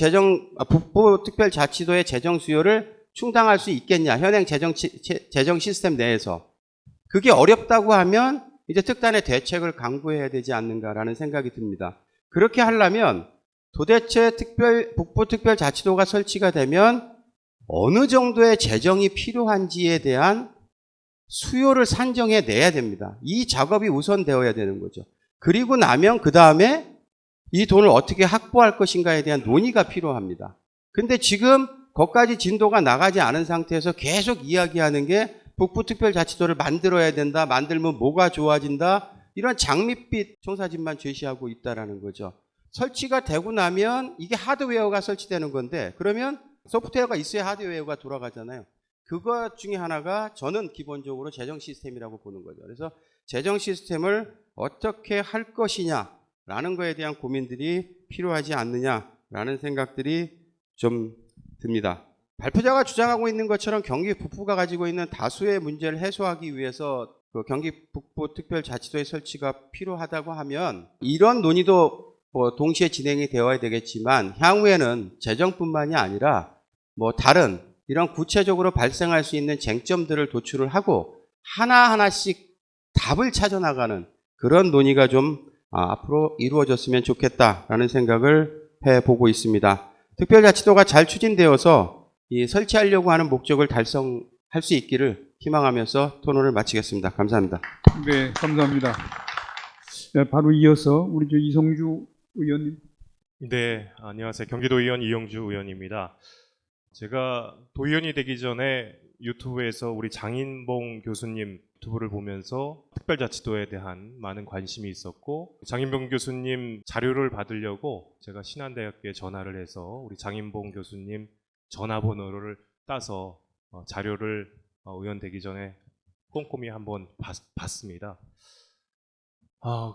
북부특별자치도의 재정 수요를 충당할 수 있겠냐, 현행 재정 시스템 내에서. 그게 어렵다고 하면 이제 특단의 대책을 강구해야 되지 않는가라는 생각이 듭니다. 그렇게 하려면 도대체 북부특별자치도가 설치가 되면 어느 정도의 재정이 필요한지에 대한 수요를 산정해 내야 됩니다. 이 작업이 우선되어야 되는 거죠. 그리고 나면 그 다음에 이 돈을 어떻게 확보할 것인가에 대한 논의가 필요합니다. 근데 지금 거기까지 진도가 나가지 않은 상태에서 계속 이야기하는 게 북부특별자치도를 만들어야 된다, 만들면 뭐가 좋아진다, 이런 장밋빛 청사진만 제시하고 있다는 거죠. 설치가 되고 나면 이게 하드웨어가 설치되는 건데, 그러면 소프트웨어가 있어야 하드웨어가 돌아가잖아요. 그것 중에 하나가 저는 기본적으로 재정 시스템이라고 보는 거죠. 그래서 재정 시스템을 어떻게 할 것이냐라는 거에 대한 고민들이 필요하지 않느냐라는 생각들이 좀 듭니다. 발표자가 주장하고 있는 것처럼 경기 북부가 가지고 있는 다수의 문제를 해소하기 위해서 경기 북부 특별자치도의 설치가 필요하다고 하면 이런 논의도 동시에 진행이 되어야 되겠지만 향후에는 재정뿐만이 아니라 다른 이런 구체적으로 발생할 수 있는 쟁점들을 도출을 하고 하나하나씩 답을 찾아나가는 그런 논의가 좀 앞으로 이루어졌으면 좋겠다라는 생각을 해보고 있습니다. 특별자치도가 잘 추진되어서 이 설치하려고 하는 목적을 달성할 수 있기를 희망하면서 토론을 마치겠습니다. 감사합니다. 네, 감사합니다. 네, 바로 이어서 우리 이성주 의원님. 네, 안녕하세요. 경기도의원 이영주 의원입니다. 제가 도의원이 되기 전에 유튜브에서 우리 장인봉 교수님 유튜브를 보면서 특별자치도에 대한 많은 관심이 있었고, 장인봉 교수님 자료를 받으려고 제가 신한대학교에 전화를 해서 우리 장인봉 교수님 전화번호를 따서 자료를 의원 되기 전에 꼼꼼히 한번 봤습니다.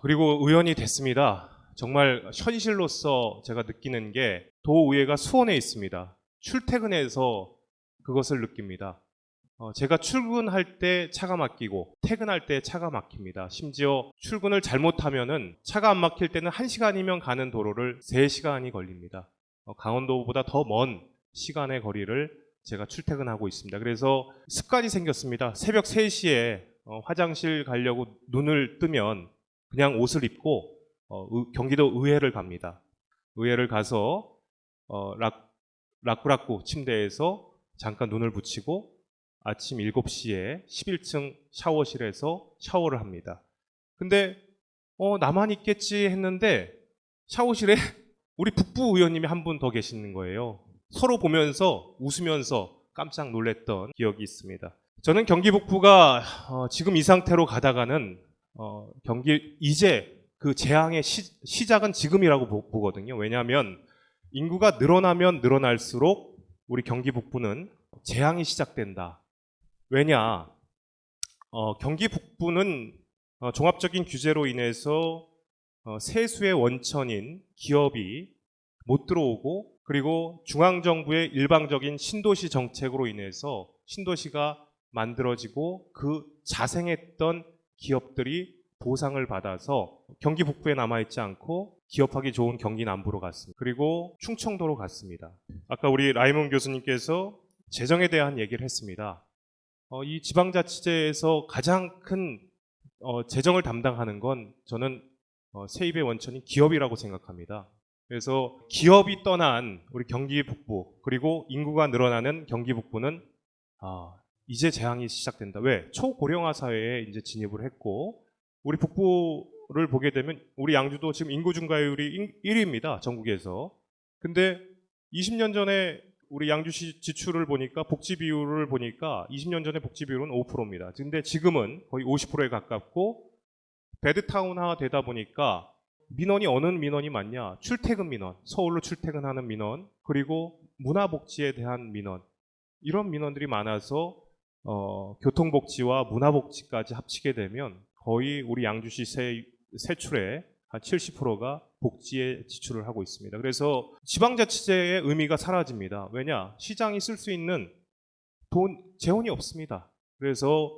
그리고 의원이 됐습니다. 정말 현실로서 제가 느끼는 게 도의회가 수원에 있습니다. 출퇴근해서 그것을 느낍니다. 제가 출근할 때 차가 막히고 퇴근할 때 차가 막힙니다. 심지어 출근을 잘못하면은 차가 안 막힐 때는 1시간이면 가는 도로를 3시간이 걸립니다. 강원도보다 더 먼 시간의 거리를 제가 출퇴근하고 있습니다. 그래서 습관이 생겼습니다. 새벽 3시에 화장실 가려고 눈을 뜨면 그냥 옷을 입고 경기도 의회를 갑니다. 의회를 가서 라꾸라꾸 침대에서 잠깐 눈을 붙이고 아침 7시에 11층 샤워실에서 샤워를 합니다. 근데 나만 있겠지 했는데 샤워실에 우리 북부 의원님이 한 분 더 계시는 거예요. 서로 보면서 웃으면서 깜짝 놀랐던 기억이 있습니다. 저는 경기 북부가 지금 이 상태로 가다가는 경기 이제 그 재앙의 시작은 지금이라고 보거든요. 왜냐하면 인구가 늘어나면 늘어날수록 우리 경기 북부는 재앙이 시작된다. 왜냐? 경기 북부는 종합적인 규제로 인해서 세수의 원천인 기업이 못 들어오고, 그리고 중앙정부의 일방적인 신도시 정책으로 인해서 신도시가 만들어지고 그 자생했던 기업들이 보상을 받아서 경기 북부에 남아있지 않고 기업하기 좋은 경기 남부로 갔습니다. 그리고 충청도로 갔습니다. 아까 우리 라이몬 교수님께서 재정에 대한 얘기를 했습니다. 이 지방자치제에서 가장 큰 재정을 담당하는 건 저는 세입의 원천인 기업이라고 생각합니다. 그래서 기업이 떠난 우리 경기 북부, 그리고 인구가 늘어나는 경기 북부는 이제 재앙이 시작된다. 왜? 초고령화 사회에 이제 진입을 했고, 우리 북부를 보게 되면 우리 양주도 지금 인구 증가율이 1위입니다. 전국에서. 근데 20년 전에 우리 양주시 지출을 보니까, 복지 비율을 보니까 20년 전에 복지 비율은 5%입니다. 근데 지금은 거의 50%에 가깝고, 배드타운화 되다 보니까 민원이 어느 민원이 많냐? 출퇴근 민원, 서울로 출퇴근하는 민원, 그리고 문화복지에 대한 민원, 이런 민원들이 많아서 교통복지와 문화복지까지 합치게 되면 거의 우리 양주시 세출의 한 70%가 복지에 지출을 하고 있습니다. 그래서 지방자치제의 의미가 사라집니다. 왜냐? 시장이 쓸 수 있는 재원이 없습니다. 그래서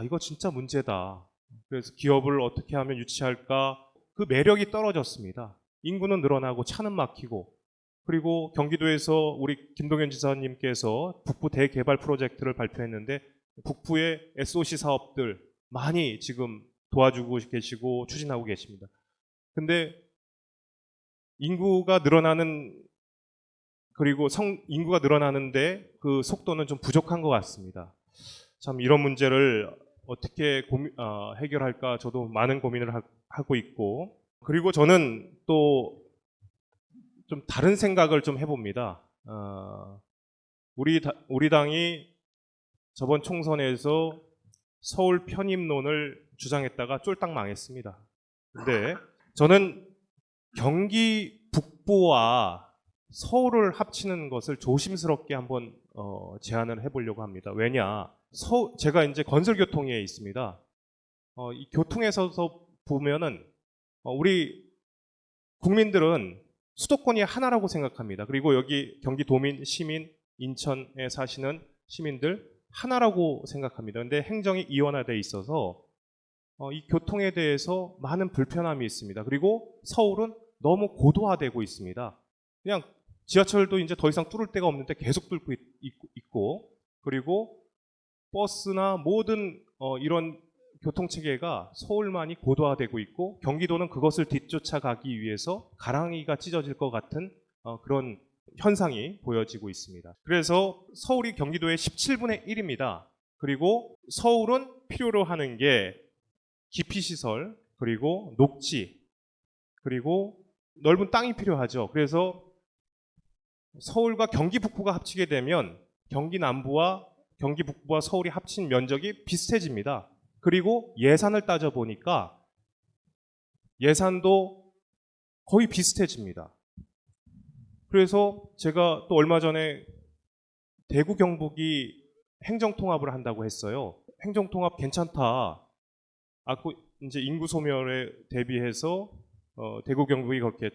이거 진짜 문제다. 그래서 기업을 어떻게 하면 유치할까? 그 매력이 떨어졌습니다. 인구는 늘어나고 차는 막히고, 그리고 경기도에서 우리 김동연 지사님께서 북부 대개발 프로젝트를 발표했는데 북부의 SOC 사업들 많이 지금 도와주고 계시고 추진하고 계십니다. 근데 인구가 늘어나는, 그리고 인구가 늘어나는데 그 속도는 좀 부족한 것 같습니다. 참 이런 문제를 어떻게 해결할까 저도 많은 고민을 하고 있고, 그리고 저는 또 좀 다른 생각을 좀 해봅니다. 우리 당이 저번 총선에서 서울 편입론을 주장했다가 쫄딱 망했습니다. 근데 저는 경기 북부와 서울을 합치는 것을 조심스럽게 한번 제안을 해보려고 합니다. 왜냐? 제가 이제 건설교통에 있습니다. 이 교통에서 보면은 우리 국민들은 수도권이 하나라고 생각합니다. 그리고 여기 경기도민, 시민, 인천에 사시는 시민들 하나라고 생각합니다. 근데 행정이 이원화되어 있어서 이 교통에 대해서 많은 불편함이 있습니다. 그리고 서울은 너무 고도화되고 있습니다. 그냥 지하철도 이제 더 이상 뚫을 데가 없는데 계속 뚫고 있고, 그리고 버스나 모든 이런 교통체계가 서울만이 고도화되고 있고, 경기도는 그것을 뒤쫓아가기 위해서 가랑이가 찢어질 것 같은 그런 현상이 보여지고 있습니다. 그래서 서울이 경기도의 17분의 1입니다. 그리고 서울은 필요로 하는 게 기피시설, 그리고 녹지, 그리고 넓은 땅이 필요하죠. 그래서 서울과 경기 북부가 합치게 되면 경기 남부와 경기 북부와 서울이 합친 면적이 비슷해집니다. 그리고 예산을 따져보니까 예산도 거의 비슷해집니다. 그래서 제가 또 얼마 전에 대구 경북이 행정통합을 한다고 했어요. 행정통합 괜찮다. 이제 인구 소멸에 대비해서 대구 경북이 그렇게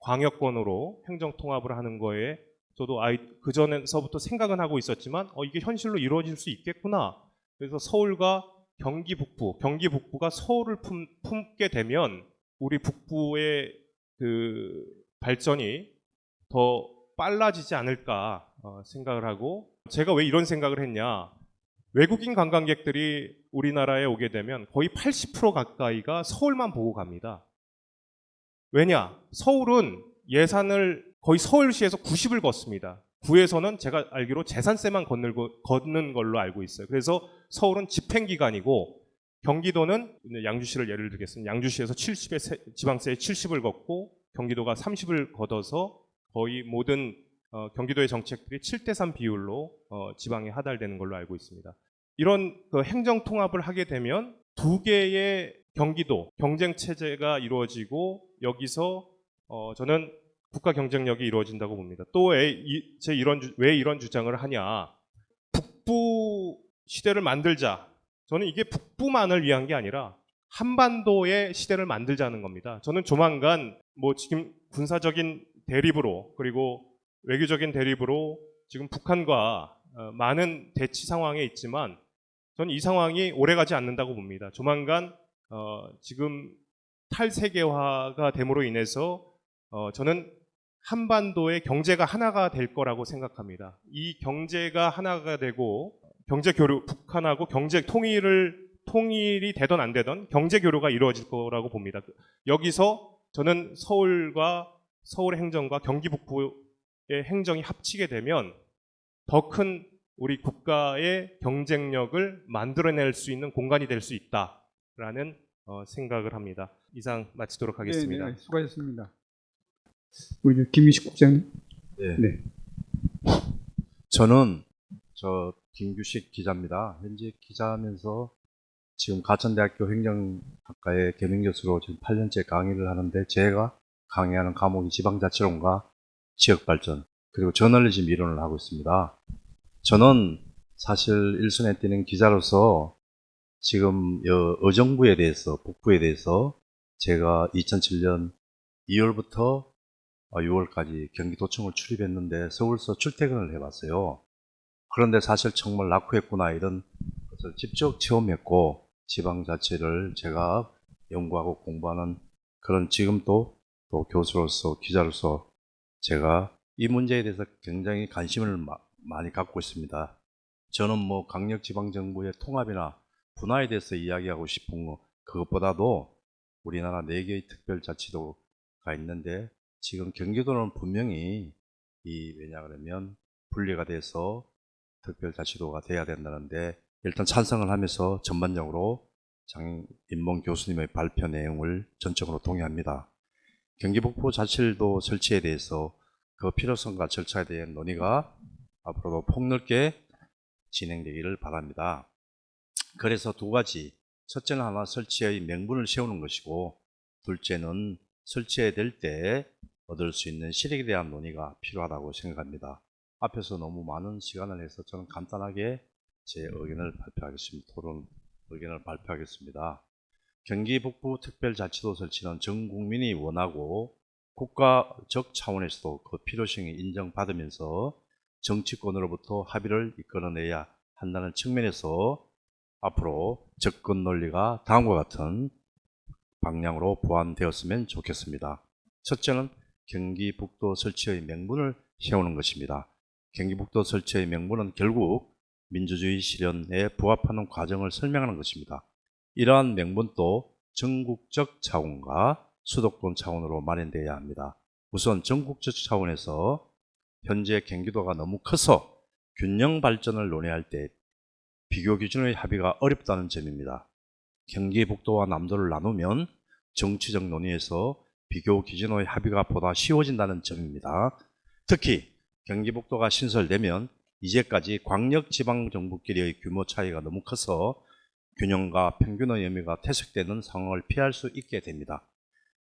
초광역권으로 행정통합을 하는 거에 저도 그 전에서부터 생각은 하고 있었지만 이게 현실로 이루어질 수 있겠구나. 그래서 서울과 경기 북부가 서울을 품게 되면 우리 북부의 그 발전이 더 빨라지지 않을까 생각을 하고, 제가 왜 이런 생각을 했냐? 외국인 관광객들이 우리나라에 오게 되면 거의 80% 가까이가 서울만 보고 갑니다. 왜냐? 서울은 예산을 거의 서울시에서 90을 걷습니다. 구에서는 제가 알기로 재산세만 걷는 걸로 알고 있어요. 그래서 서울은 집행기관이고 경기도는 양주시를 예를 들겠습니다. 양주시에서 70의 지방세에 70을 걷고 경기도가 30을 걷어서 거의 모든 경기도의 정책들이 7대3 비율로 지방에 하달되는 걸로 알고 있습니다. 이런 그 행정 통합을 하게 되면 두 개의 경기도 경쟁 체제가 이루어지고 여기서 저는 국가 경쟁력이 이루어진다고 봅니다. 또 왜 이런 주장을 하냐? 북부 시대를 만들자. 저는 이게 북부만을 위한 게 아니라 한반도의 시대를 만들자는 겁니다. 저는 조만간 뭐 지금 군사적인 대립으로 그리고 외교적인 대립으로 지금 북한과 많은 대치 상황에 있지만 저는 이 상황이 오래가지 않는다고 봅니다. 조만간 지금 탈세계화가 됨으로 인해서 저는 한반도의 경제가 하나가 될 거라고 생각합니다. 이 경제가 하나가 되고 경제 교류, 북한하고 경제 통일이 되든 안 되든 경제 교류가 이루어질 거라고 봅니다. 여기서 저는 서울의 행정과 경기 북부의 행정이 합치게 되면 더 큰 우리 국가의 경쟁력을 만들어낼 수 있는 공간이 될 수 있다라는 생각을 합니다. 이상 마치도록 하겠습니다. 네, 수고하셨습니다. 우리 김미식 국장님. 네. 저는 김규식 기자입니다. 현재 기자하면서 지금 가천대학교 행정학과의 겸임교수로 지금 8년째 강의를 하는데 제가 강의하는 과목이 지방자치론과 지역발전 그리고 저널리즘 이론을 하고 있습니다. 저는 사실 일선에 뛰는 기자로서 지금 의정부에 대해서 북부에 대해서 제가 2007년 2월부터 6월까지 경기도청을 출입했는데 서울서 출퇴근을 해봤어요. 그런데 사실 정말 낙후했구나 이런 것을 직접 체험했고 지방자치를 제가 연구하고 공부하는 그런 지금 또 교수로서 기자로서 제가 이 문제에 대해서 굉장히 관심을 많이 갖고 있습니다. 저는 뭐 강력지방정부의 통합이나 분화에 대해서 이야기하고 싶은 거 그것보다도 우리나라 4개의 특별자치도가 있는데 지금 경기도는 분명히 왜냐 그러면 분리가 돼서 특별자치도가 돼야 된다는데 일단 찬성을 하면서 전반적으로 장인봉 교수님의 발표 내용을 전적으로 동의합니다. 경기북부 자치도 설치에 대해서 그 필요성과 절차에 대한 논의가 앞으로도 폭넓게 진행되기를 바랍니다. 그래서 두 가지, 첫째는 하나 설치의 명분을 세우는 것이고 둘째는 설치될 때 얻을 수 있는 실익에 대한 논의가 필요하다고 생각합니다. 앞에서 너무 많은 시간을 해서 저는 간단하게 제 의견을 발표하겠습니다. 토론 의견을 발표하겠습니다. 경기 북부 특별자치도 설치는 전 국민이 원하고 국가적 차원에서도 그 필요성이 인정받으면서 정치권으로부터 합의를 이끌어내야 한다는 측면에서 앞으로 접근 논리가 다음과 같은 방향으로 보완되었으면 좋겠습니다. 첫째는 경기북도 설치의 명분을 세우는 것입니다. 경기북도 설치의 명분은 결국 민주주의 실현에 부합하는 과정을 설명하는 것입니다. 이러한 명분도 전국적 차원과 수도권 차원으로 마련되어야 합니다. 우선 전국적 차원에서 현재 경기도가 너무 커서 균형 발전을 논의할 때 비교 기준의 합의가 어렵다는 점입니다. 경기북도와 남도를 나누면 정치적 논의에서 비교 기준의 합의가 보다 쉬워진다는 점입니다. 특히 경기북도가 신설되면 이제까지 광역지방정부끼리의 규모 차이가 너무 커서 균형과 평균의 의미가 퇴색되는 상황을 피할 수 있게 됩니다.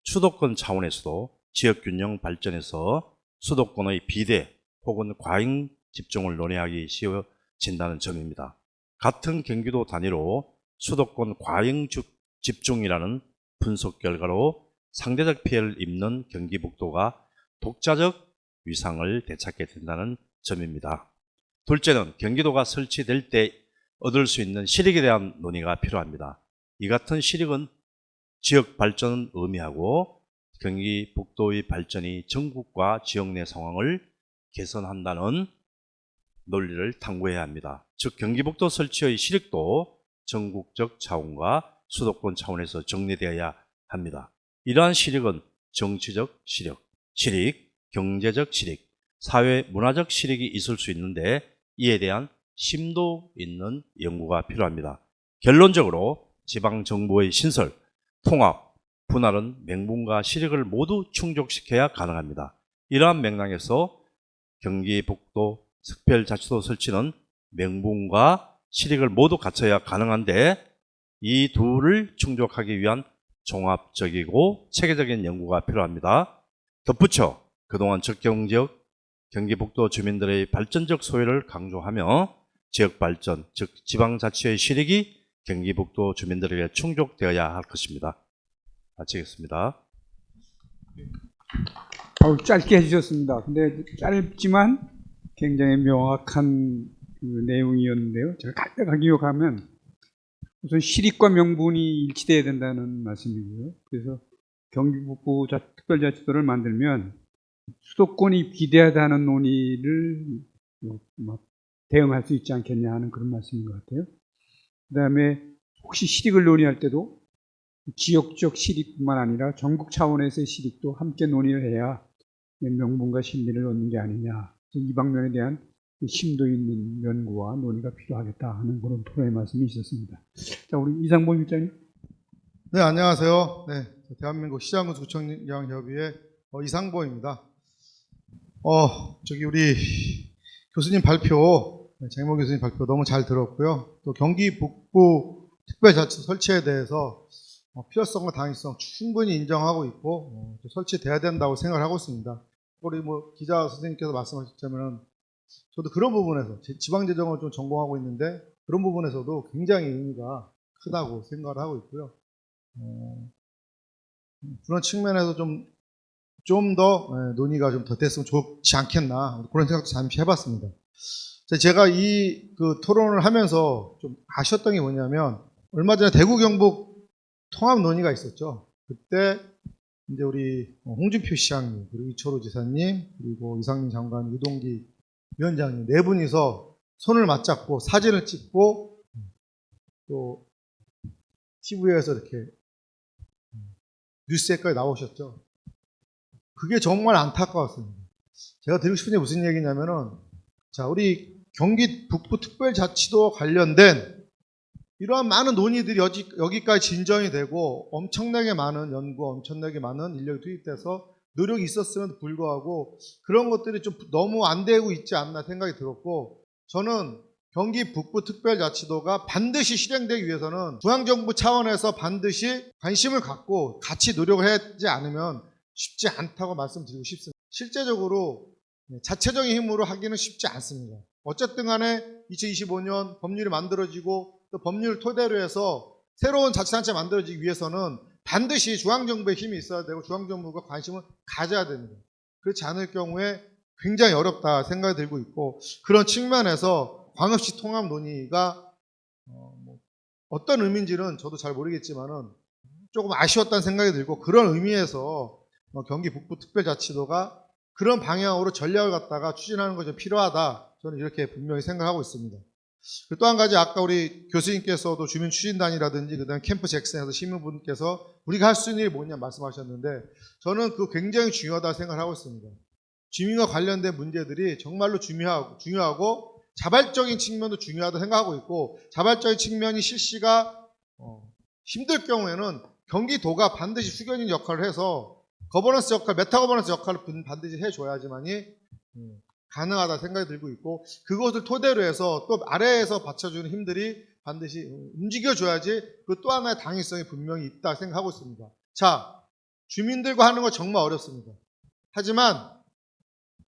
수도권 차원에서도 지역균형 발전에서 수도권의 비대 혹은 과잉 집중을 논의하기 쉬워진다는 점입니다. 같은 경기도 단위로 수도권 과잉 집중이라는 분석 결과로 상대적 피해를 입는 경기북도가 독자적 위상을 되찾게 된다는 점입니다. 둘째는 경기도가 설치될 때 얻을 수 있는 실익에 대한 논의가 필요합니다. 이 같은 실익은 지역 발전을 의미하고 경기북도의 발전이 전국과 지역 내 상황을 개선한다는 논리를 탐구해야 합니다. 즉 경기북도 설치의 실익도 전국적 차원과 수도권 차원에서 정리되어야 합니다. 이러한 실익은 정치적 실익, 경제적 실익, 사회 문화적 실익이 있을 수 있는데 이에 대한 심도 있는 연구가 필요합니다. 결론적으로 지방정부의 신설, 통합, 분할은 명분과 실익을 모두 충족시켜야 가능합니다. 이러한 맥락에서 경기 북도 특별자치도 설치는 명분과 실익을 모두 갖춰야 가능한데 이 둘을 충족하기 위한 종합적이고 체계적인 연구가 필요합니다. 덧붙여 그동안 적경지역 경기북도 주민들의 발전적 소외를 강조하며 지역 발전, 즉 지방자치의 실익이 경기북도 주민들에게 충족되어야 할 것입니다. 마치겠습니다. 짧게 해주셨습니다. 근데 짧지만 굉장히 명확한 그 내용이었는데요. 제가 간략하게 기억하면 우선 실익과 명분이 일치돼야 된다는 말씀이고요. 그래서 경기북부 특별자치도를 만들면 수도권이 비대하다는 논의를 대응할 수 있지 않겠냐 하는 그런 말씀인 것 같아요. 그 다음에 혹시 실익을 논의할 때도 지역적 실익뿐만 아니라 전국 차원에서의 실익도 함께 논의를 해야 명분과 실리를 얻는 게 아니냐. 이 방면에 대한 심도 있는 연구와 논의가 필요하겠다 하는 그런 토론의 말씀이 있었습니다. 자, 우리 이상범 실장님. 네, 안녕하세요. 네, 대한민국 시장구청장협의회 이상범입니다. 우리 교수님 발표, 장인범 교수님 발표 너무 잘 들었고요. 또 경기 북부 특별자치 설치에 대해서 필요성과 당위성 충분히 인정하고 있고 설치돼야 된다고 생각하고 있습니다. 우리 기자 선생님께서 말씀하셨자면 저도 그런 부분에서 지방재정을 좀 전공하고 있는데 그런 부분에서도 굉장히 의미가 크다고 생각을 하고 있고요. 그런 측면에서 좀 더 논의가 좀 더 됐으면 좋지 않겠나 그런 생각도 잠시 해봤습니다. 제가 이 토론을 하면서 좀 아쉬웠던 게 뭐냐면 얼마 전에 대구 경북 통합 논의가 있었죠. 그때 이제 우리 홍준표 시장님 그리고 이철호 지사님 그리고 이상민 장관 유동기 위원장님 네 분이서 손을 맞잡고 사진을 찍고 또 TV에서 이렇게 뉴스에까지 나오셨죠. 그게 정말 안타까웠습니다. 제가 드리고 싶은 게 무슨 얘기냐면은 자, 우리 경기 북부 특별자치도 관련된 이러한 많은 논의들이 여기까지 진전이 되고 엄청나게 많은 연구, 엄청나게 많은 인력이 투입돼서 노력이 있었음에도 불구하고 그런 것들이 좀 너무 안 되고 있지 않나 생각이 들었고 저는 경기 북부 특별자치도가 반드시 실행되기 위해서는 중앙정부 차원에서 반드시 관심을 갖고 같이 노력을 하지 않으면 쉽지 않다고 말씀드리고 싶습니다. 실제적으로 자체적인 힘으로 하기는 쉽지 않습니다. 어쨌든 간에 2025년 법률이 만들어지고 또 법률을 토대로 해서 새로운 자치단체 만들어지기 위해서는 반드시 중앙정부의 힘이 있어야 되고 중앙정부가 관심을 가져야 됩니다. 그렇지 않을 경우에 굉장히 어렵다 생각이 들고 있고 그런 측면에서 광역시 통합 논의가 어떤 의미인지는 저도 잘 모르겠지만은 조금 아쉬웠다는 생각이 들고 그런 의미에서 경기 북부 특별자치도가 그런 방향으로 전략을 갖다가 추진하는 것이 필요하다. 저는 이렇게 분명히 생각하고 있습니다. 또 한 가지 아까 우리 교수님께서도 주민 추진단이라든지 그다음에 캠프 잭슨에서 시민분께서 우리가 할 수 있는 일이 뭐냐 말씀하셨는데 저는 그거 굉장히 중요하다고 생각하고 있습니다. 주민과 관련된 문제들이 정말로 중요하고 자발적인 측면도 중요하다고 생각하고 있고 자발적인 측면이 실시가 힘들 경우에는 경기도가 반드시 수견인 역할을 해서 거버넌스 역할, 메타 거버넌스 역할을 반드시 해줘야지만이 가능하다 생각이 들고 있고 그것을 토대로 해서 또 아래에서 받쳐주는 힘들이 반드시 움직여줘야지 그 또 하나의 당위성이 분명히 있다 생각하고 있습니다. 자, 주민들과 하는 거 정말 어렵습니다. 하지만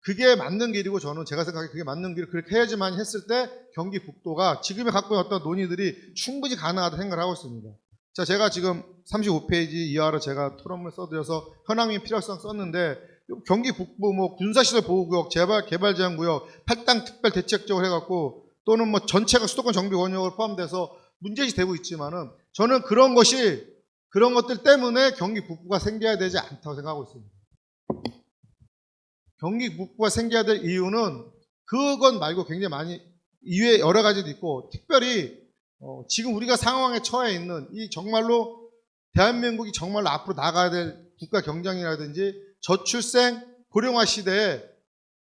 그게 맞는 길이고 저는 제가 생각하기에 그게 맞는 길을 그렇게 해야지만 했을 때 경기 북도가 지금에 갖고 있는 어떤 논의들이 충분히 가능하다 생각을 하고 있습니다. 자, 제가 지금 35페이지 이하로 제가 토론을 써드려서 현황민 필요성 썼는데 경기 북부 군사시설 보호구역, 개발 제한구역, 8당 특별 대책적으로 해갖고 또는 전체가 수도권 정비 원역을 포함돼서 문제시 되고 있지만은 저는 그런 것들 때문에 경기 북부가 생겨야 되지 않다고 생각하고 있습니다. 경기 북부가 생겨야 될 이유는 그것 말고 굉장히 많이 이외에 여러 가지도 있고 특별히 지금 우리가 상황에 처해 있는 이 정말로 대한민국이 정말로 앞으로 나가야 될 국가 경쟁이라든지 저출생 고령화 시대에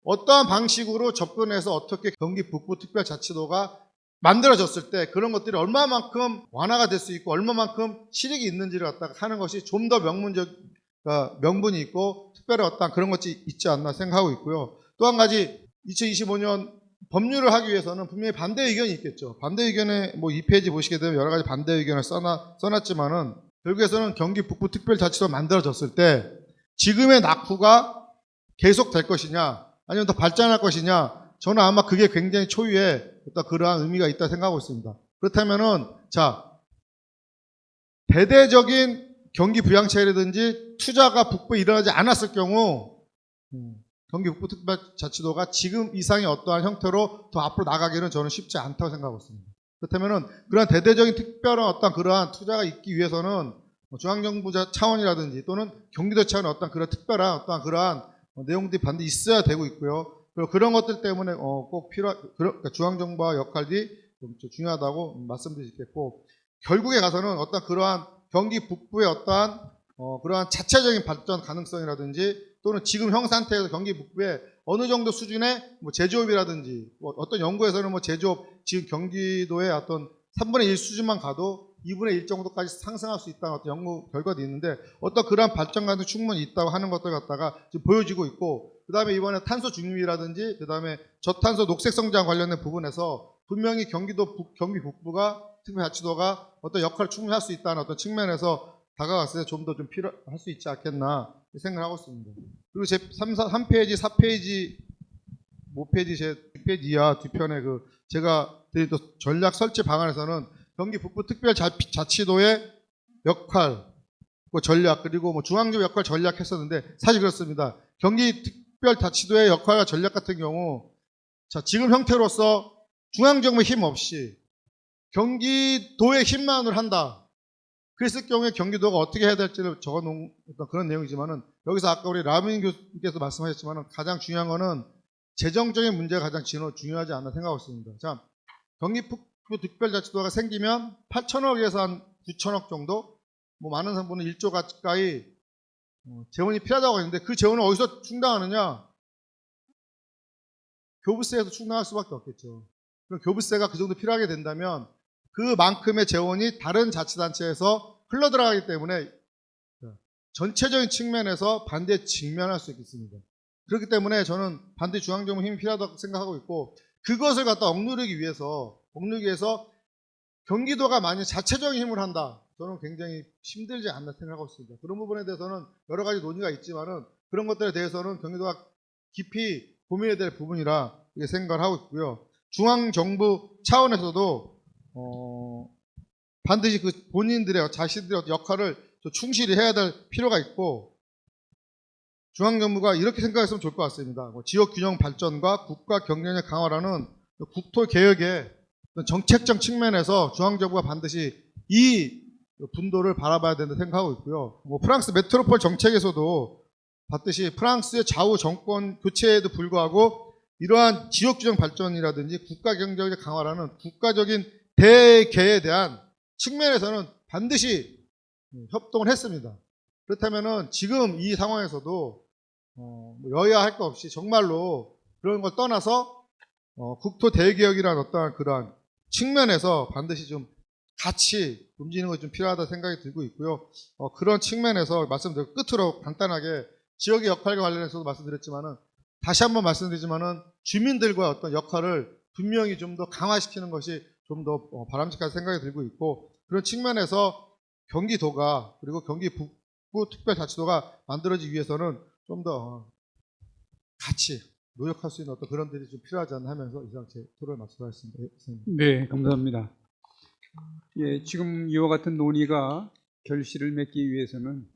어떠한 방식으로 접근해서 어떻게 경기 북부특별자치도가 만들어졌을 때 그런 것들이 얼마만큼 완화가 될 수 있고 얼마만큼 실익이 있는지를 갖다가 하는 것이 좀 더 명분이 있고 특별한 어떤 그런 것이 있지 않나 생각하고 있고요. 또 한 가지 2025년 법률을 하기 위해서는 분명히 반대 의견이 있겠죠. 반대 의견에 뭐 2페이지 보시게 되면 여러 가지 반대 의견을 써놨지만은 결국에서는 경기 북부특별자치도가 만들어졌을 때 지금의 낙후가 계속될 것이냐 아니면 더 발전할 것이냐 저는 아마 그게 굉장히 초유의 어떤 그러한 의미가 있다 생각하고 있습니다. 그렇다면은 자 대대적인 경기 부양책이라든지 투자가 북부에 일어나지 않았을 경우 경기 북부특별자치도가 지금 이상의 어떠한 형태로 더 앞으로 나가기는 저는 쉽지 않다고 생각하고 있습니다. 그렇다면은 그런 대대적인 특별한 어떤 그러한 투자가 있기 위해서는 중앙정부 차원이라든지 또는 경기도 차원의 어떤 그런 특별한 어떤 그러한 내용들이 반드시 있어야 되고 있고요. 그리고 그런 것들 때문에 꼭 그러니까 중앙정부와 역할이 좀 중요하다고 말씀드릴 수 있겠고 결국에 가서는 어떤 그러한 경기 북부의 어떠한 그러한 자체적인 발전 가능성이라든지 또는 지금 형 상태에서 경기 북부에 어느 정도 수준의 뭐 제조업이라든지 어떤 연구에서는 뭐 제조업 지금 경기도의 어떤 3분의 1 수준만 가도 2분의 1 정도까지 상승할 수 있다는 어떤 연구 결과도 있는데 어떤 그러한 발전 가능성이 충분히 있다고 하는 것들 갖다가 지금 보여지고 있고 그 다음에 이번에 탄소 중립이라든지 그 다음에 저탄소 녹색 성장 관련된 부분에서 분명히 경기 북부가 특별자치도가 어떤 역할을 충분히 할 수 있다는 어떤 측면에서 다가갔을 때 좀 더 좀 필요할 수 있지 않겠나 생각을 하고 있습니다. 그리고 제 3페이지, 4페이지, 5페이지, 제 2페이지 이하 뒤편에 제가 드린 또 전략 설치 방안에서는 경기 북부 특별자치도의 역할, 전략, 그리고 뭐 중앙정부 역할 전략 했었는데 사실 그렇습니다. 경기 특별자치도의 역할과 전략 같은 경우 자, 지금 형태로서 중앙정부의 힘 없이 경기도의 힘만으로 한다. 그랬을 경우에 경기도가 어떻게 해야 될지를 적어놓은 그런 내용이지만은 여기서 아까 우리 라민 교수님께서 말씀하셨지만은 가장 중요한 거는 재정적인 문제가 가장 중요하지 않나 생각하고 있습니다. 자, 경기 북부특별자치도가 생기면 8천억에서 한 9천억 정도, 뭐 많은 분은 1조 가까이 재원이 필요하다고 했는데 그 재원을 어디서 충당하느냐? 교부세에서 충당할 수밖에 없겠죠. 그럼 교부세가 그 정도 필요하게 된다면 그만큼의 재원이 다른 자치단체에서 흘러들어가기 때문에 전체적인 측면에서 반대에 직면할 수 있겠습니다. 그렇기 때문에 저는 반대 중앙정부 힘이 필요하다고 생각하고 있고 그것을 갖다 억누르기 위해서 경기도가 만약 자체적인 힘을 한다. 저는 굉장히 힘들지 않나 생각하고 있습니다. 그런 부분에 대해서는 여러 가지 논의가 있지만은 그런 것들에 대해서는 경기도가 깊이 고민해야 될 부분이라 생각을 하고 있고요. 중앙정부 차원에서도 반드시 그 본인들의 자신들의 역할을 충실히 해야 될 필요가 있고 중앙정부가 이렇게 생각했으면 좋을 것 같습니다. 지역 균형 발전과 국가 경쟁력 강화라는 국토 개혁의 정책적 측면에서 중앙정부가 반드시 이 분도를 바라봐야 된다 생각하고 있고요. 프랑스 메트로폴 정책에서도 봤듯이 프랑스의 좌우 정권 교체에도 불구하고 이러한 지역 균형 발전이라든지 국가 경쟁력 강화라는 국가적인 대개에 대한 측면에서는 반드시 협동을 했습니다. 그렇다면은 지금 이 상황에서도 여야 할 것 없이 정말로 그런 걸 떠나서 국토 대개혁이라는 어떠한 그러한 측면에서 반드시 좀 같이 움직이는 것이 좀 필요하다 생각이 들고 있고요. 그런 측면에서 말씀드리고 끝으로 간단하게 지역의 역할과 관련해서도 말씀드렸지만은 다시 한번 말씀드리지만은 주민들과 어떤 역할을 분명히 좀 더 강화시키는 것이 좀 더 바람직한 생각이 들고 있고 그런 측면에서 경기도가 그리고 경기 북부 특별자치도가 만들어지기 위해서는 좀 더 같이 노력할 수 있는 어떤 그런 들이 좀 필요하지 않나 하면서 이상 제 토론을 마치도록 하겠습니다. 네, 감사합니다. 예, 지금 이와 같은 논의가 결실을 맺기 위해서는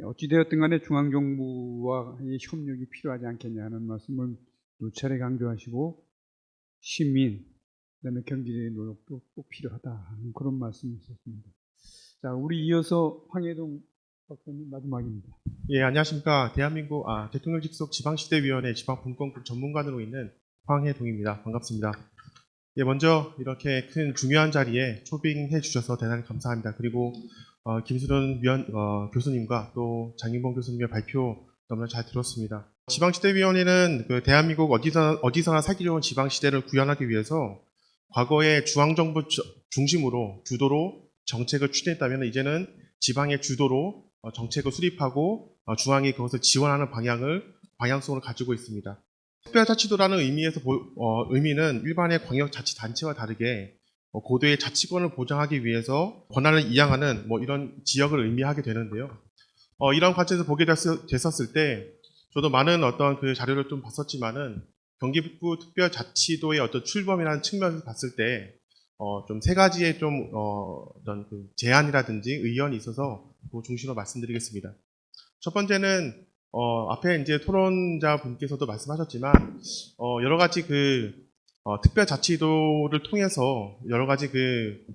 어찌되었든 간에 중앙정부와의 협력이 필요하지 않겠냐 하는 말씀을 누차례 강조하시고 시민, 그다음에 경기도의 노력도 꼭 필요하다 하는 그런 말씀이 있었습니다. 자, 우리 이어서 황해동 박사님 마지막입니다. 예, 안녕하십니까. 대한민국 대통령 직속 지방시대위원회 지방분권국 전문관으로 있는 황해동입니다. 반갑습니다. 예, 먼저 이렇게 큰 중요한 자리에 초빙해 주셔서 대단히 감사합니다. 그리고 김수련 교수님과 또 장인봉 교수님의 발표 너무나 잘 들었습니다. 지방시대위원회는 그 대한민국 어디서나 살기 좋은 지방시대를 구현하기 위해서 과거에 중앙정부 중심으로 주도로 정책을 추진했다면 이제는 지방의 주도로 정책을 수립하고 중앙이 그것을 지원하는 방향성을 가지고 있습니다. 특별자치도라는 의미는 일반의 광역자치단체와 다르게 고도의 자치권을 보장하기 위해서 권한을 이양하는 이런 지역을 의미하게 되는데요. 이런 관점에서 보게 됐었을 때 저도 많은 어떤 그 자료를 좀 봤었지만은 경기 북부 특별자치도의 어떤 출범이라는 측면에서 봤을 때 좀 세 가지의 좀 어떤 그 제안이라든지 의견이 있어서 그 중심으로 말씀드리겠습니다. 첫 번째는 앞에 이제 토론자 분께서도 말씀하셨지만 여러 가지 그 특별자치도를 통해서 여러 가지 그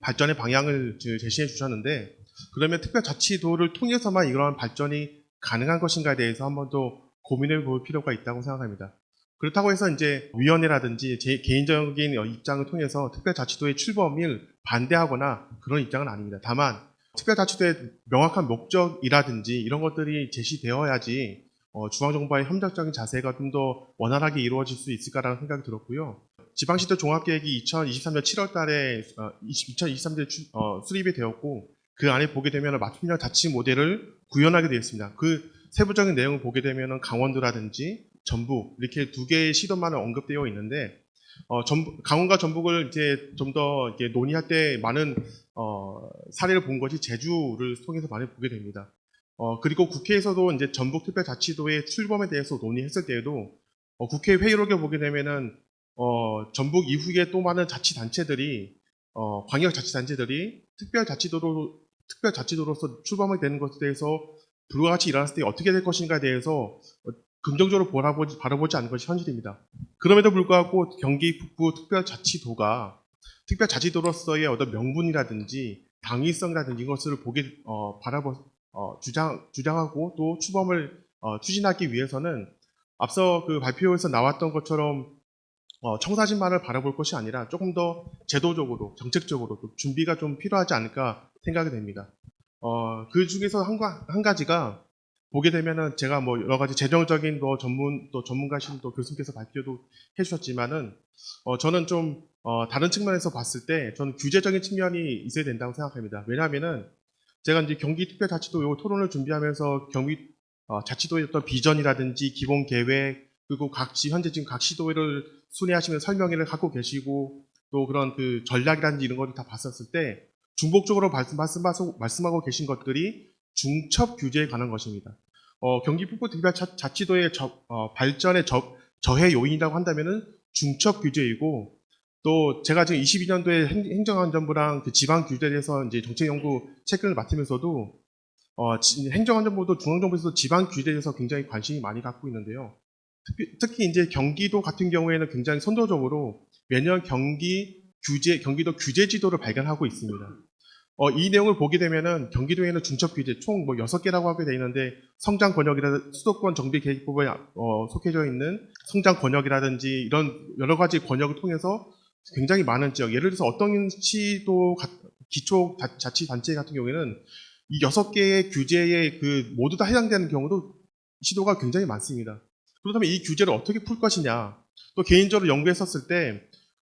발전의 방향을 제시해 주셨는데 그러면 특별자치도를 통해서만 이러한 발전이 가능한 것인가에 대해서 한 번 더 고민해 볼 필요가 있다고 생각합니다. 그렇다고 해서 이제 위원회라든지 제 개인적인 입장을 통해서 특별자치도의 출범을 반대하거나 그런 입장은 아닙니다. 다만 특별자치도의 명확한 목적이라든지 이런 것들이 제시되어야지 중앙정부와의 협력적인 자세가 좀 더 원활하게 이루어질 수 있을까라는 생각이 들었고요. 지방시도 종합계획이 2023년 7월 달에 2023년에 수립이 되었고 그 안에 보게 되면 맞춤형 자치 모델을 구현하게 되었습니다. 그 세부적인 내용을 보게 되면 강원도라든지 전북 이렇게 두 개의 시도만은 언급되어 있는데 강원과 전북을 이제 좀 더 논의할 때 많은 사례를 본 것이 제주를 통해서 많이 보게 됩니다. 그리고 국회에서도 이제 전북 특별자치도의 출범에 대해서 논의했을 때에도 국회 회의록을 보게 되면은 전북 이후에 또 많은 자치단체들이 광역자치단체들이 특별자치도로서 출범이 되는 것에 대해서 불과 같이 일어났을 때 어떻게 될 것인가에 대해서 긍정적으로 바라보지 않은 것이 현실입니다. 그럼에도 불구하고 경기 북부 특별자치도가 특별자치도로서의 어떤 명분이라든지 당위성이라든지 이것을 주장하고 또 출범을 추진하기 위해서는 앞서 그 발표에서 나왔던 것처럼 청사진만을 바라볼 것이 아니라 조금 더 제도적으로 정책적으로 또 준비가 좀 필요하지 않을까 생각이 됩니다. 그 중에서 한 가지가 보게 되면은 제가 여러 가지 재정적인 전문가신 교수님께서 발표도 해주셨지만은 저는 좀 다른 측면에서 봤을 때 저는 규제적인 측면이 있어야 된다고 생각합니다. 왜냐하면은 제가 이제 경기 특별자치도 요 토론을 준비하면서 경기 자치도의 어떤 비전이라든지 기본 계획 그리고 현재 지금 각 시도를 순회하시면서 설명회를 갖고 계시고 또 그런 그 전략이라든지 이런 것을 다 봤었을 때 중복적으로 말씀하고 계신 것들이 중첩 규제에 관한 것입니다. 경기 북부 특별자치도의 발전의 저해 요인이라고 한다면은 중첩 규제이고 또 제가 지금 22년도에 행정안전부랑 그 지방규제에 대해서 이제 정책연구 책을 맡으면서도 행정안전부도 중앙정부에서 지방규제에 대해서 굉장히 관심이 많이 갖고 있는데요. 특히 이제 경기도 같은 경우에는 굉장히 선도적으로 매년 경기도 규제 지도를 발견하고 있습니다. 이 내용을 보게 되면은 경기도에는 중첩 규제 총 6개라고 하게 되어 있는데 성장 권역이라든지 수도권 정비 계획법에 속해져 있는 성장 권역이라든지 이런 여러 가지 권역을 통해서 굉장히 많은 지역, 예를 들어서 어떤 시도 기초 자치단체 같은 경우에는 이 6개의 규제에 모두 다 해당되는 경우도 시도가 굉장히 많습니다. 그렇다면 이 규제를 어떻게 풀 것이냐. 또 개인적으로 연구했었을 때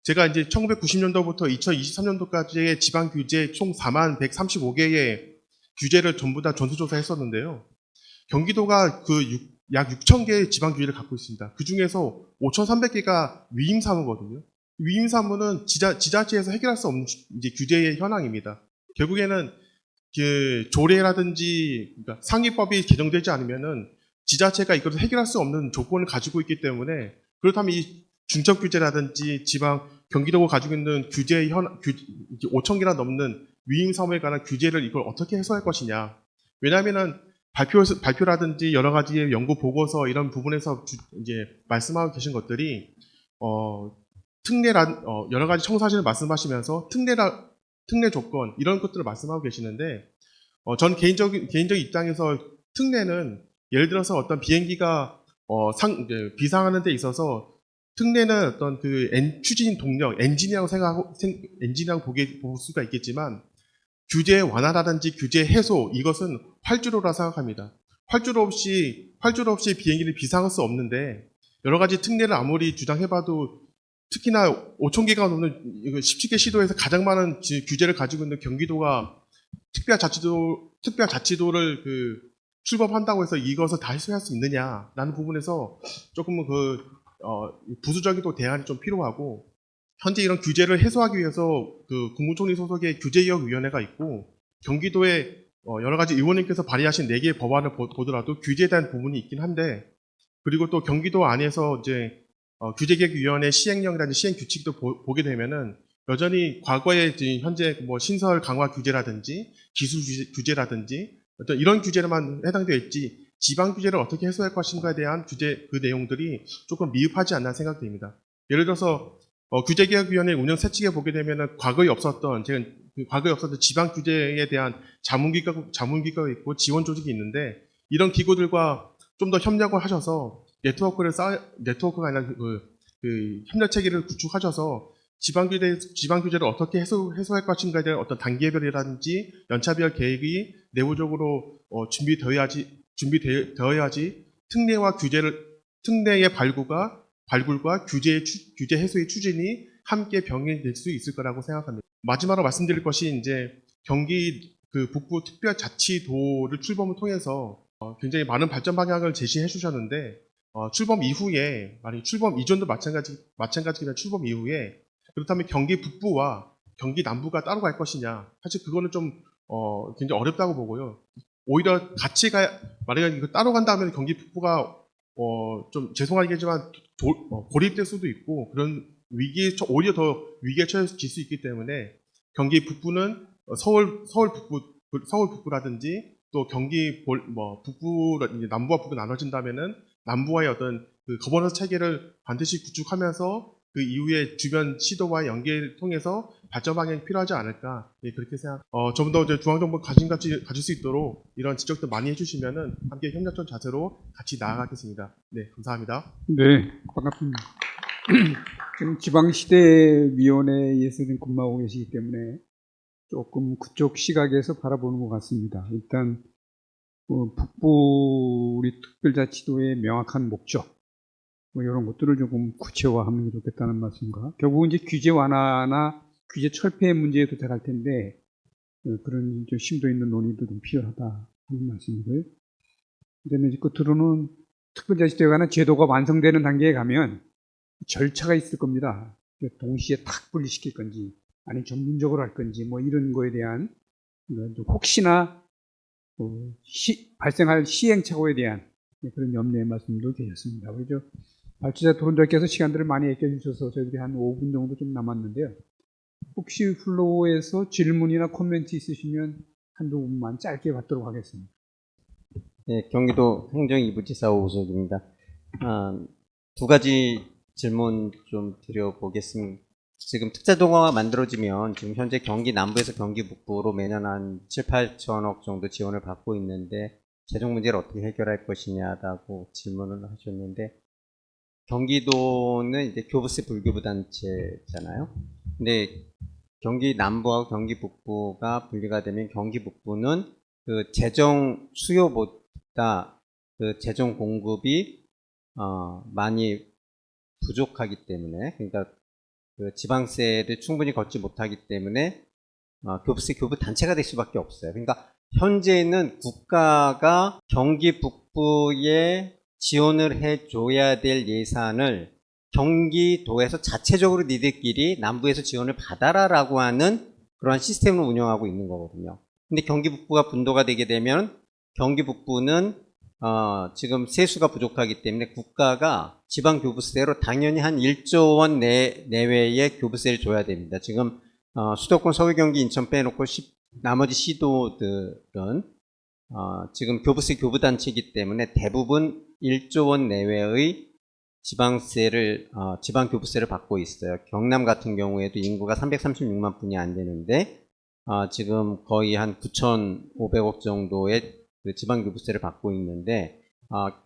제가 이제 1990년도부터 2023년도까지의 지방 규제 총 4135개의 규제를 전부 다 전수조사 했었는데요. 경기도가 약 6,000개의 지방 규제를 갖고 있습니다. 그 중에서 5,300개가 위임사무거든요. 위임사무는 지자체에서 해결할 수 없는 이제 규제의 현황입니다. 결국에는 그 조례라든지 그러니까 상위법이 개정되지 않으면은 지자체가 이것을 해결할 수 없는 조건을 가지고 있기 때문에 그렇다면 이 중첩 규제라든지 경기도가 가지고 있는 규제의 5,000개나 넘는 위임 사무에 관한 규제를 이걸 어떻게 해소할 것이냐. 왜냐하면은 발표라든지 여러 가지의 연구 보고서 이런 부분에서 이제 말씀하고 계신 것들이 여러 가지 청사진을 말씀하시면서 특례 조건 이런 것들을 말씀하고 계시는데 전 개인적인 입장에서 특례는 예를 들어서 어떤 비행기가 비상하는 데 있어서 특례는 어떤 추진 동력, 엔진이라고 볼 수가 있겠지만 규제 완화라든지 규제 해소 이것은 활주로라 생각합니다. 활주로 없이 비행기를 비상할 수 없는데 여러 가지 특례를 아무리 주장해봐도 특히나 5,000개가 넘는 17개 시도에서 가장 많은 규제를 가지고 있는 경기도가 특별자치도를 출범한다고 해서 이것을 다 해소할 수 있느냐라는 부분에서 조금은 부수적인 대안이 좀 필요하고, 현재 이런 규제를 해소하기 위해서 국무총리 소속의 규제개혁위원회가 있고, 경기도에 여러 가지 의원님께서 발의하신 4개의 법안을 보더라도 규제에 대한 부분이 있긴 한데, 그리고 또 경기도 안에서 이제 규제개혁위원회 시행령이라든지 시행규칙도 보게 되면은 여전히 과거에 현재 신설 강화 규제라든지 기술 규제라든지 어떤 이런 규제로만 해당되어 있지, 지방 규제를 어떻게 해소할 것인가에 대한 그 내용들이 조금 미흡하지 않나 생각됩니다. 예를 들어서 규제개혁위원회 운영 세칙에 보게 되면은 과거에 없었던 지방 규제에 대한 자문기구가 있고 지원 조직이 있는데, 이런 기구들과 좀 더 협력을 하셔서 네트워크가 아니라 협력 체계를 구축하셔서 지방 규제를 어떻게 해소할 것인가에 대한 어떤 단계별이라든지 연차별 계획이 내부적으로 준비되어야지 특례의 발굴과 규제 해소의 추진이 함께 병행될 수 있을 거라고 생각합니다. 마지막으로 말씀드릴 것이 이제 경기 북부 특별자치도를 출범을 통해서 굉장히 많은 발전 방향을 제시해 주셨는데, 출범 이후에, 만약 출범 이전도 마찬가지지만 출범 이후에 그렇다면 경기 북부와 경기 남부가 따로 갈 것이냐, 사실 그거는 좀 굉장히 어렵다고 보고요. 오히려 만약에 이거 따로 간다면 경기 북부가 좀 죄송하겠지만 고립될 수도 있고, 그런 오히려 더 위기에 처해질 수 있기 때문에 경기 북부는 서울 북부라든지 또 경기 남부와 북부 나눠진다면은 남부와의 어떤 거버넌스 체계를 반드시 구축하면서 그 이후에 주변 시도와의 연계를 통해서 발전 방향이 필요하지 않을까, 그렇게 좀 더 중앙정부 관심 가질 수 있도록 이런 지적도 많이 해주시면은 함께 협력적 자세로 같이 나아가겠습니다. 네, 감사합니다. 네, 반갑습니다. 지금 지방시대위원회에서 지금 근무하고 계시기 때문에 조금 그쪽 시각에서 바라보는 것 같습니다. 일단 북부 우리 특별자치도의 명확한 목적, 이런 것들을 조금 구체화하면 좋겠다는 말씀과, 결국은 이제 규제 완화나 규제 철폐의 문제에 도달할 텐데 그런 좀 심도 있는 논의도 좀 필요하다 하는 말씀이고요. 그다음에 이제 끝으로는 특별자치도에 관한 제도가 완성되는 단계에 가면 절차가 있을 겁니다. 동시에 탁 분리시킬 건지 아니 전문적으로 할 건지 이런 거에 대한 혹시나 발생할 시행착오에 대한 그런 염려의 말씀도 드렸습니다. 그래서 발주자 토론자께서 시간들을 많이 아껴주셔서 저희들이 한 5분 정도 좀 남았는데요. 혹시 플로우에서 질문이나 코멘트 있으시면 한두 분만 짧게 받도록 하겠습니다. 네, 경기도 행정2부지사 오우석입니다. 두 가지 질문 좀 드려보겠습니다. 지금 특자도가 만들어지면 지금 현재 경기 남부에서 경기 북부로 매년 한 7, 8천억 정도 지원을 받고 있는데 재정 문제를 어떻게 해결할 것이냐라고 질문을 하셨는데, 경기도는 이제 교부세 불교부 단체잖아요. 근데 경기 남부하고 경기 북부가 분리가 되면 경기 북부는 그 재정 수요보다 그 재정 공급이 많이 부족하기 때문에, 그러니까 그 지방세를 충분히 걷지 못하기 때문에 교부세 교부 단체가 될 수밖에 없어요. 그러니까 현재는 국가가 경기 북부에 지원을 해줘야 될 예산을 경기도에서 자체적으로 니들끼리 남부에서 지원을 받아라라고 하는 그러한 시스템을 운영하고 있는 거거든요. 근데 경기 북부가 분도가 되게 되면 경기 북부는 지금 세수가 부족하기 때문에 국가가 지방 교부세로 당연히 한 1조 원 내외의 교부세를 줘야 됩니다. 지금 수도권 서울 경기 인천 빼놓고 나머지 시도들은 지금 교부세 교부단체이기 때문에 대부분 1조 원 내외의 지방 교부세를 받고 있어요. 경남 같은 경우에도 인구가 336만 분이 안 되는데 지금 거의 한 9,500억 정도의 그 지방 교부세를 받고 있는데,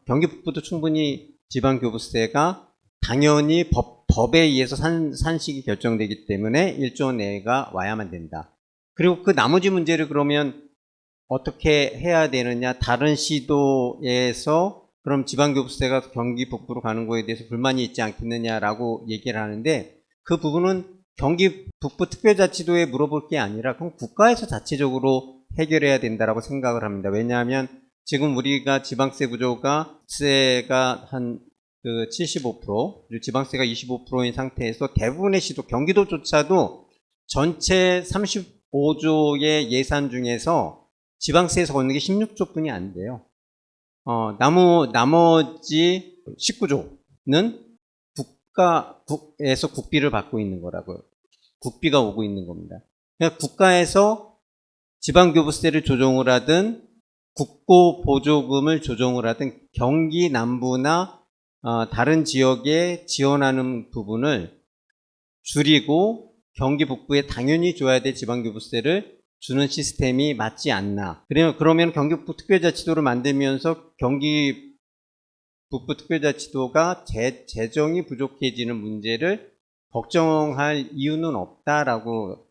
경기 북부도 충분히 지방 교부세가 당연히 법에 의해서 산식이 결정되기 때문에 1조 내가 와야만 된다. 그리고 그 나머지 문제를 그러면 어떻게 해야 되느냐, 다른 시도에서 그럼 지방교부세가 경기 북부로 가는 거에 대해서 불만이 있지 않겠느냐라고 얘기를 하는데, 그 부분은 경기 북부 특별자치도에 물어볼 게 아니라 그럼 국가에서 자체적으로 해결해야 된다라고 생각을 합니다. 왜냐하면 지금 우리가 지방세 구조가 세가 한 75%, 그리고 지방세가 25%인 상태에서 대부분의 시도, 경기도조차도 전체 35조의 예산 중에서 지방세에서 걷는 게 16조뿐이 안 돼요. 나머지 19조는 국가에서 국비를 받고 있는 거라고요. 국비가 오고 있는 겁니다. 그러니까 국가에서 지방교부세를 조정을 하든 국고보조금을 조정을 하든 경기 남부나 다른 지역에 지원하는 부분을 줄이고 경기 북부에 당연히 줘야 될 지방교부세를 주는 시스템이 맞지 않나. 그러면 경기 북부 특별자치도를 만들면서 경기 북부 특별자치도가 재정이 부족해지는 문제를 걱정할 이유는 없다라고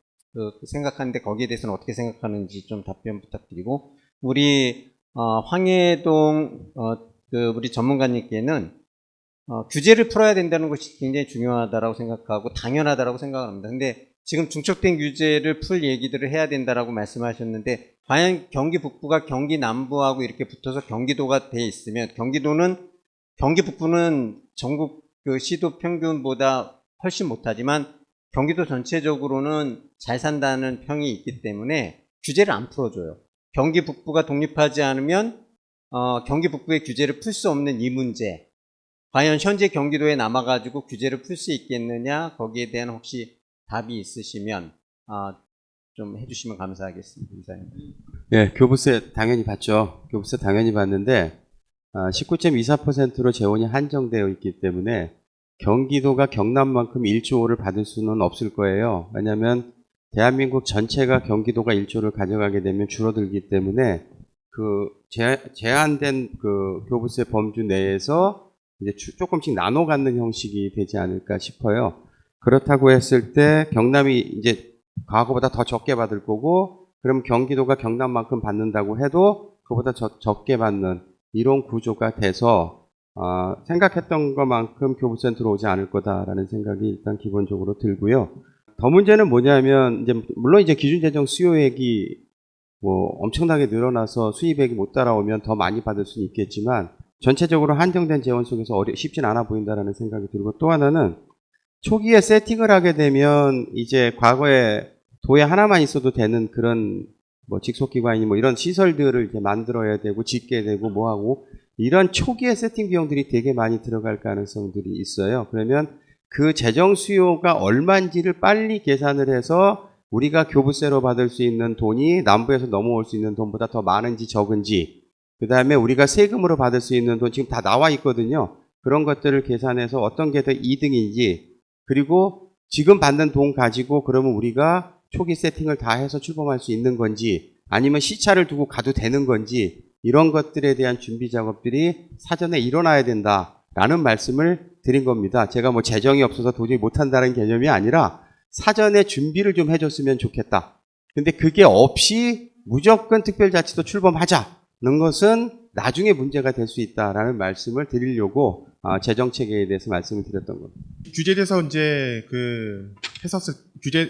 생각하는데, 거기에 대해서는 어떻게 생각하는지 좀 답변 부탁드리고, 우리 황해동 우리 전문가님께는 규제를 풀어야 된다는 것이 굉장히 중요하다라고 생각하고 당연하다라고 생각합니다. 근데 지금 중첩된 규제를 풀 얘기들을 해야 된다라고 말씀하셨는데, 과연 경기 북부가 경기 남부하고 이렇게 붙어서 경기도가 돼 있으면, 경기 북부는 전국 시도 평균보다 훨씬 못하지만 경기도 전체적으로는 잘 산다는 평이 있기 때문에 규제를 안 풀어줘요. 경기 북부가 독립하지 않으면 경기 북부의 규제를 풀 수 없는 이 문제, 과연 현재 경기도에 남아가지고 규제를 풀 수 있겠느냐, 거기에 대한 혹시 답이 있으시면 좀 해주시면 감사하겠습니다. 이사님. 예, 교부세 당연히 받죠. 교부세 당연히 받는데 19.24%로 재원이 한정되어 있기 때문에 경기도가 경남만큼 1조를 받을 수는 없을 거예요. 왜냐하면 대한민국 전체가 경기도가 1조를 가져가게 되면 줄어들기 때문에 그 제한된 그 교부세 범주 내에서 이제 조금씩 나눠 갖는 형식이 되지 않을까 싶어요. 그렇다고 했을 때 경남이 이제 과거보다 더 적게 받을 거고, 그럼 경기도가 경남만큼 받는다고 해도 그보다 적게 받는 이런 구조가 돼서 생각했던 것만큼 교부세는 들어오지 않을 거다라는 생각이 일단 기본적으로 들고요. 더 문제는 뭐냐면, 이제 물론 이제 기준재정 수요액이 뭐 엄청나게 늘어나서 수입액이 못 따라오면 더 많이 받을 수는 있겠지만, 전체적으로 한정된 재원 속에서 쉽진 않아 보인다라는 생각이 들고, 또 하나는 초기에 세팅을 하게 되면 이제 과거에 도에 하나만 있어도 되는 그런 뭐 직속기관이니 뭐 이런 시설들을 이제 만들어야 되고 짓게 되고 뭐 하고, 이런 초기의 세팅 비용들이 되게 많이 들어갈 가능성들이 있어요. 그러면 그 재정 수요가 얼마인지를 빨리 계산을 해서 우리가 교부세로 받을 수 있는 돈이 남부에서 넘어올 수 있는 돈보다 더 많은지 적은지, 그 다음에 우리가 세금으로 받을 수 있는 돈 지금 다 나와 있거든요. 그런 것들을 계산해서 어떤 게 더 이득인지, 그리고 지금 받는 돈 가지고 그러면 우리가 초기 세팅을 다 해서 출범할 수 있는 건지, 아니면 시차를 두고 가도 되는 건지, 이런 것들에 대한 준비 작업들이 사전에 일어나야 된다라는 말씀을 드린 겁니다. 제가 뭐 재정이 없어서 도저히 못한다는 개념이 아니라 사전에 준비를 좀 해줬으면 좋겠다. 근데 그게 없이 무조건 특별자치도 출범하자는 것은 나중에 문제가 될 수 있다라는 말씀을 드리려고 재정체계에 대해서 말씀을 드렸던 겁니다. 규제에 대해서 이제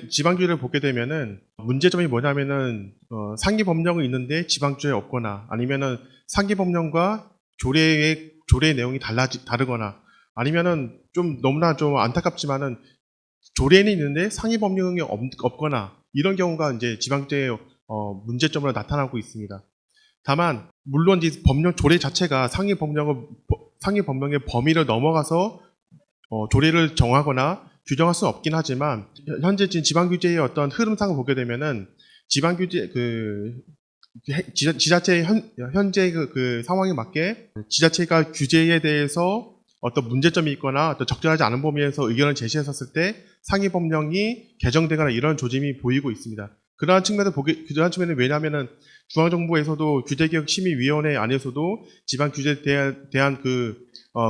지방규제를 보게 되면은 문제점이 뭐냐면은 상기 법령은 있는데 지방주에 없거나, 아니면은 상기 법령과 조례의 내용이 다르거나, 아니면은 좀 너무나 좀 안타깝지만은 조례는 있는데 상위 법령이 없거나, 이런 경우가 이제 지방주의 문제점으로 나타나고 있습니다. 다만 물론 이 조례 자체가 상위 법령의 범위를 넘어가서 조례를 정하거나 규정할 수는 없긴 하지만, 현재 지금 지방규제의 어떤 흐름상을 보게 되면은 지방규제 지자체의 현재 그 상황에 맞게 지자체가 규제에 대해서 어떤 문제점이 있거나 어떤 적절하지 않은 범위에서 의견을 제시했었을 때 상위 법령이 개정되거나 이런 조짐이 보이고 있습니다. 그러한 측면은 왜냐하면은 중앙정부에서도 규제개혁심의위원회 안에서도 지방규제에 대한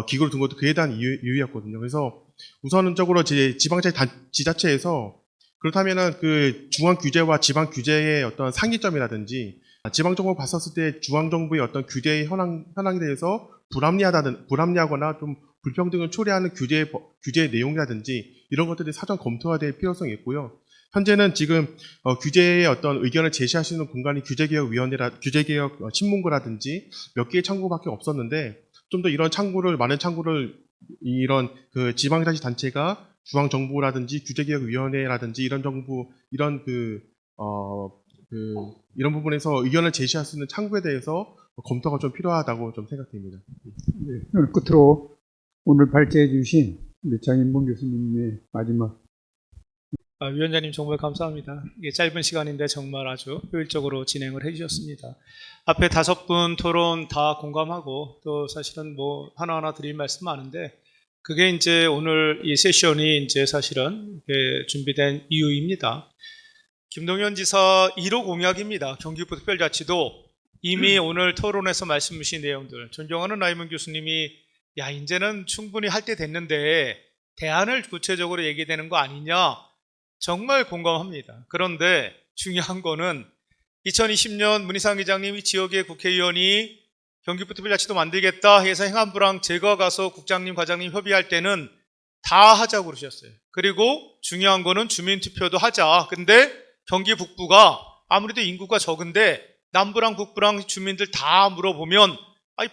기구를 둔 것도 그에 대한 이유였거든요. 그래서 우선적으로 지자체에서 그렇다면은 그 중앙규제와 지방규제의 어떤 상기점이라든지 지방정부 봤었을 때 중앙정부의 어떤 규제 현황에 대해서 불합리하거나 좀 불평등을 초래하는 규제 내용이라든지 이런 것들이 사전 검토가 될 필요성이 있고요. 현재는 지금 규제의 어떤 의견을 제시할 수 있는 공간이 규제개혁 신문고라든지 몇 개의 창구밖에 없었는데 좀 더 이런 많은 창구를 이런 그 지방자치단체가 중앙정부라든지 규제개혁위원회라든지 이런 이런 부분에서 의견을 제시할 수 있는 창구에 대해서 검토가 좀 필요하다고 좀 생각됩니다. 네, 끝으로 오늘 발제해 주신 장인봉 교수님의 마지막. 위원장님 정말 감사합니다. 이게 짧은 시간인데 정말 아주 효율적으로 진행을 해주셨습니다. 앞에 5분 토론 다 공감하고 또 사실은 뭐 하나하나 드릴 말씀 많은데 그게 이제 오늘 이 세션이 이제 사실은 준비된 이유입니다. 김동연 지사 1호 공약입니다. 경기북부 특별자치도 이미 오늘 토론에서 말씀 주신 내용들 존경하는 나이문 교수님이 야 이제는 충분히 할 때 됐는데 대안을 구체적으로 얘기되는 거 아니냐 정말 공감합니다. 그런데 중요한 거는 2020년 문희상 기장님이 지역의 국회의원이 경기북부 특별자치도 만들겠다 해서 행안부랑 제가 가서 국장님 과장님 협의할 때는 다 하자고 그러셨어요. 그리고 중요한 거는 주민투표도 하자. 근데 경기 북부가 아무래도 인구가 적은데 남부랑 북부랑 주민들 다 물어보면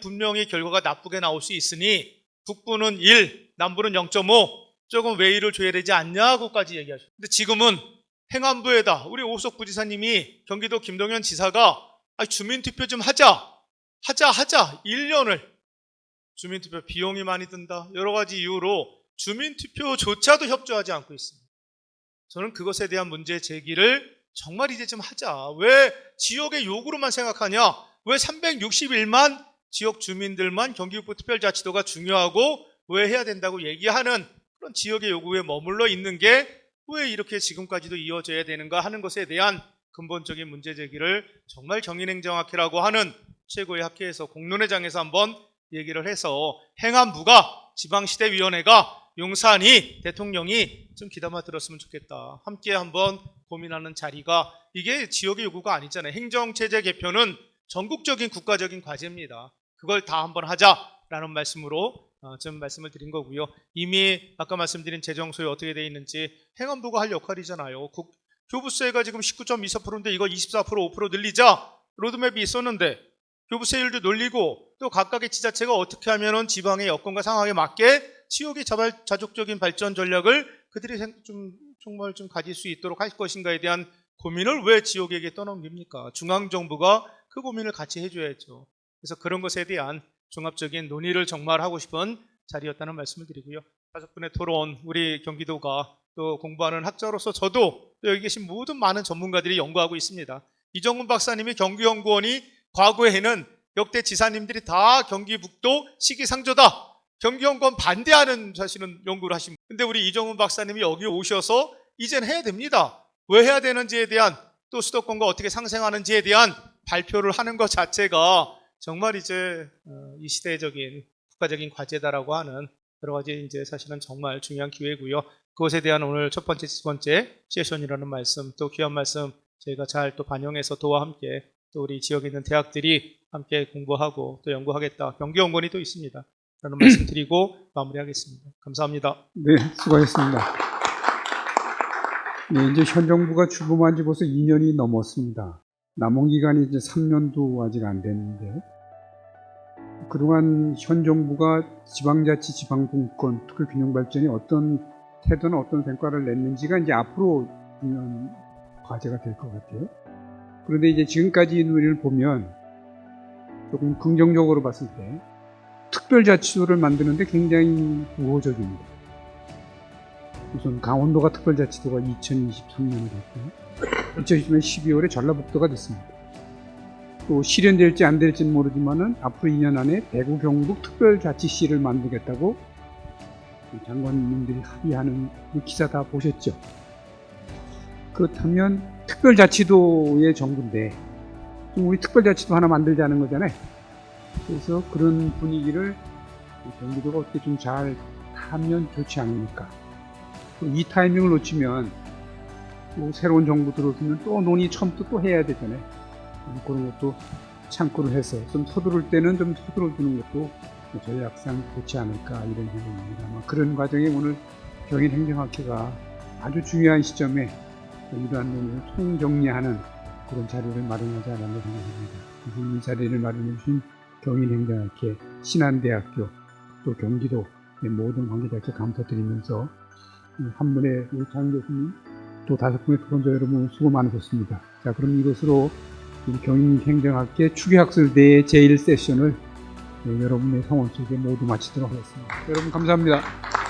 분명히 결과가 나쁘게 나올 수 있으니 북부는 1, 남부는 0.5 조금 웨이를 줘야 되지 않냐고까지 얘기하셨어요. 근데 지금은 행안부에다 우리 오석 부지사님이 경기도 김동연 지사가 주민투표 좀 하자 1년을 주민투표 비용이 많이 든다 여러 가지 이유로 주민투표조차도 협조하지 않고 있습니다. 저는 그것에 대한 문제 제기를 정말 이제 좀 하자. 왜 지역의 요구로만 생각하냐? 왜 361만 지역 주민들만 경기북부 특별자치도가 중요하고 왜 해야 된다고 얘기하는 그런 지역의 요구에 머물러 있는 게 왜 이렇게 지금까지도 이어져야 되는가 하는 것에 대한 근본적인 문제 제기를 정말 정의행정학회라고 하는 최고의 학회에서 공론회장에서 한번 얘기를 해서 행안부가 지방시대위원회가 용산이 대통령이 좀 귀담아 들었으면 좋겠다. 함께 한번 고민하는 자리가 이게 지역의 요구가 아니잖아요. 행정체제 개편은 전국적인 국가적인 과제입니다. 그걸 다 한번 하자라는 말씀으로 좀 말씀을 드린 거고요. 이미 아까 말씀드린 재정소에 어떻게 되어 있는지 행안부가 할 역할이잖아요. 교부세가 지금 19.24%인데 이거 24% 5% 늘리자 로드맵이 있었는데 교부세율도 늘리고 또 각각의 지자체가 어떻게 하면은 지방의 여건과 상황에 맞게 지역의 자족적인 발전 전략을 그들이 정말 좀 가질 수 있도록 할 것인가에 대한 고민을 왜 지역에게 떠넘깁니까? 중앙정부가 그 고민을 같이 해줘야죠. 그래서 그런 것에 대한 종합적인 논의를 정말 하고 싶은 자리였다는 말씀을 드리고요. 5분의 토론, 우리 경기도가 또 공부하는 학자로서 저도 또 여기 계신 모든 많은 전문가들이 연구하고 있습니다. 이정훈 박사님이 경기연구원이 과거에는 역대 지사님들이 다 경기북도 시기상조다. 경기연구원 반대하는 사실은 연구를 하신. 근데 우리 이정훈 박사님이 여기 오셔서 이젠 해야 됩니다. 왜 해야 되는지에 대한 또 수도권과 어떻게 상생하는지에 대한 발표를 하는 것 자체가 정말 이제 이 시대적인 국가적인 과제다라고 하는 여러 가지 이제 사실은 정말 중요한 기회고요. 그것에 대한 오늘 첫 번째, 두 번째 세션이라는 말씀, 또 귀한 말씀 저희가 잘 또 반영해서 도와 함께 또 우리 지역에 있는 대학들이 함께 공부하고 또 연구하겠다. 경기연구원이 또 있습니다. 라는 말씀 드리고 마무리하겠습니다. 감사합니다. 네, 수고하셨습니다. 네, 이제 현 정부가 출범한 지 벌써 2년이 넘었습니다. 남은 기간이 이제 3년도 아직 안 됐는데, 그동안 현 정부가 지방자치, 지방분권, 특히 균형 발전이 어떤 태도나 어떤 성과를 냈는지가 이제 앞으로 중요한 과제가 될 것 같아요. 그런데 이제 지금까지 논의를 보면 조금 긍정적으로 봤을 때 특별자치도를 만드는데 굉장히 우호적입니다. 우선 강원도가 특별자치도가 2023년에 됐고요. 2020년 12월에 전라북도가 됐습니다. 또 실현될지 안 될지는 모르지만은 앞으로 2년 안에 대구 경북 특별자치시를 만들겠다고 장관님들이 합의하는 기사 다 보셨죠? 그렇다면 특별자치도의 정부인데 우리 특별자치도 하나 만들자는 거잖아요. 그래서 그런 분위기를 경기도가 어떻게 좀 잘 하면 좋지 않습니까? 이 타이밍을 놓치면 또 새로운 정부 들어오면 또 논의 처음부터 또 해야 되잖아요. 그런 것도 참고를 해서 좀 서두를 때는 좀 서두러주는 것도 전략상 좋지 않을까 이런 생각입니다. 그런 과정에 오늘 경인행정학회가 아주 중요한 시점에 이러한 내용을 총정리하는 그런 자리를 마련하지 않았나 생각합니다. 그래서 이 자리를 마련해 주신 경인행정학회, 신한대학교, 또 경기도 모든 관계자께 감사드리면서 한 분의 우리 장 교수님, 또 5분의 토론자 여러분 수고 많으셨습니다. 자, 그럼 이것으로 경인행정학회 추계학술대회 제1세션을 여러분의 성원 속에 모두 마치도록 하겠습니다. 여러분 감사합니다.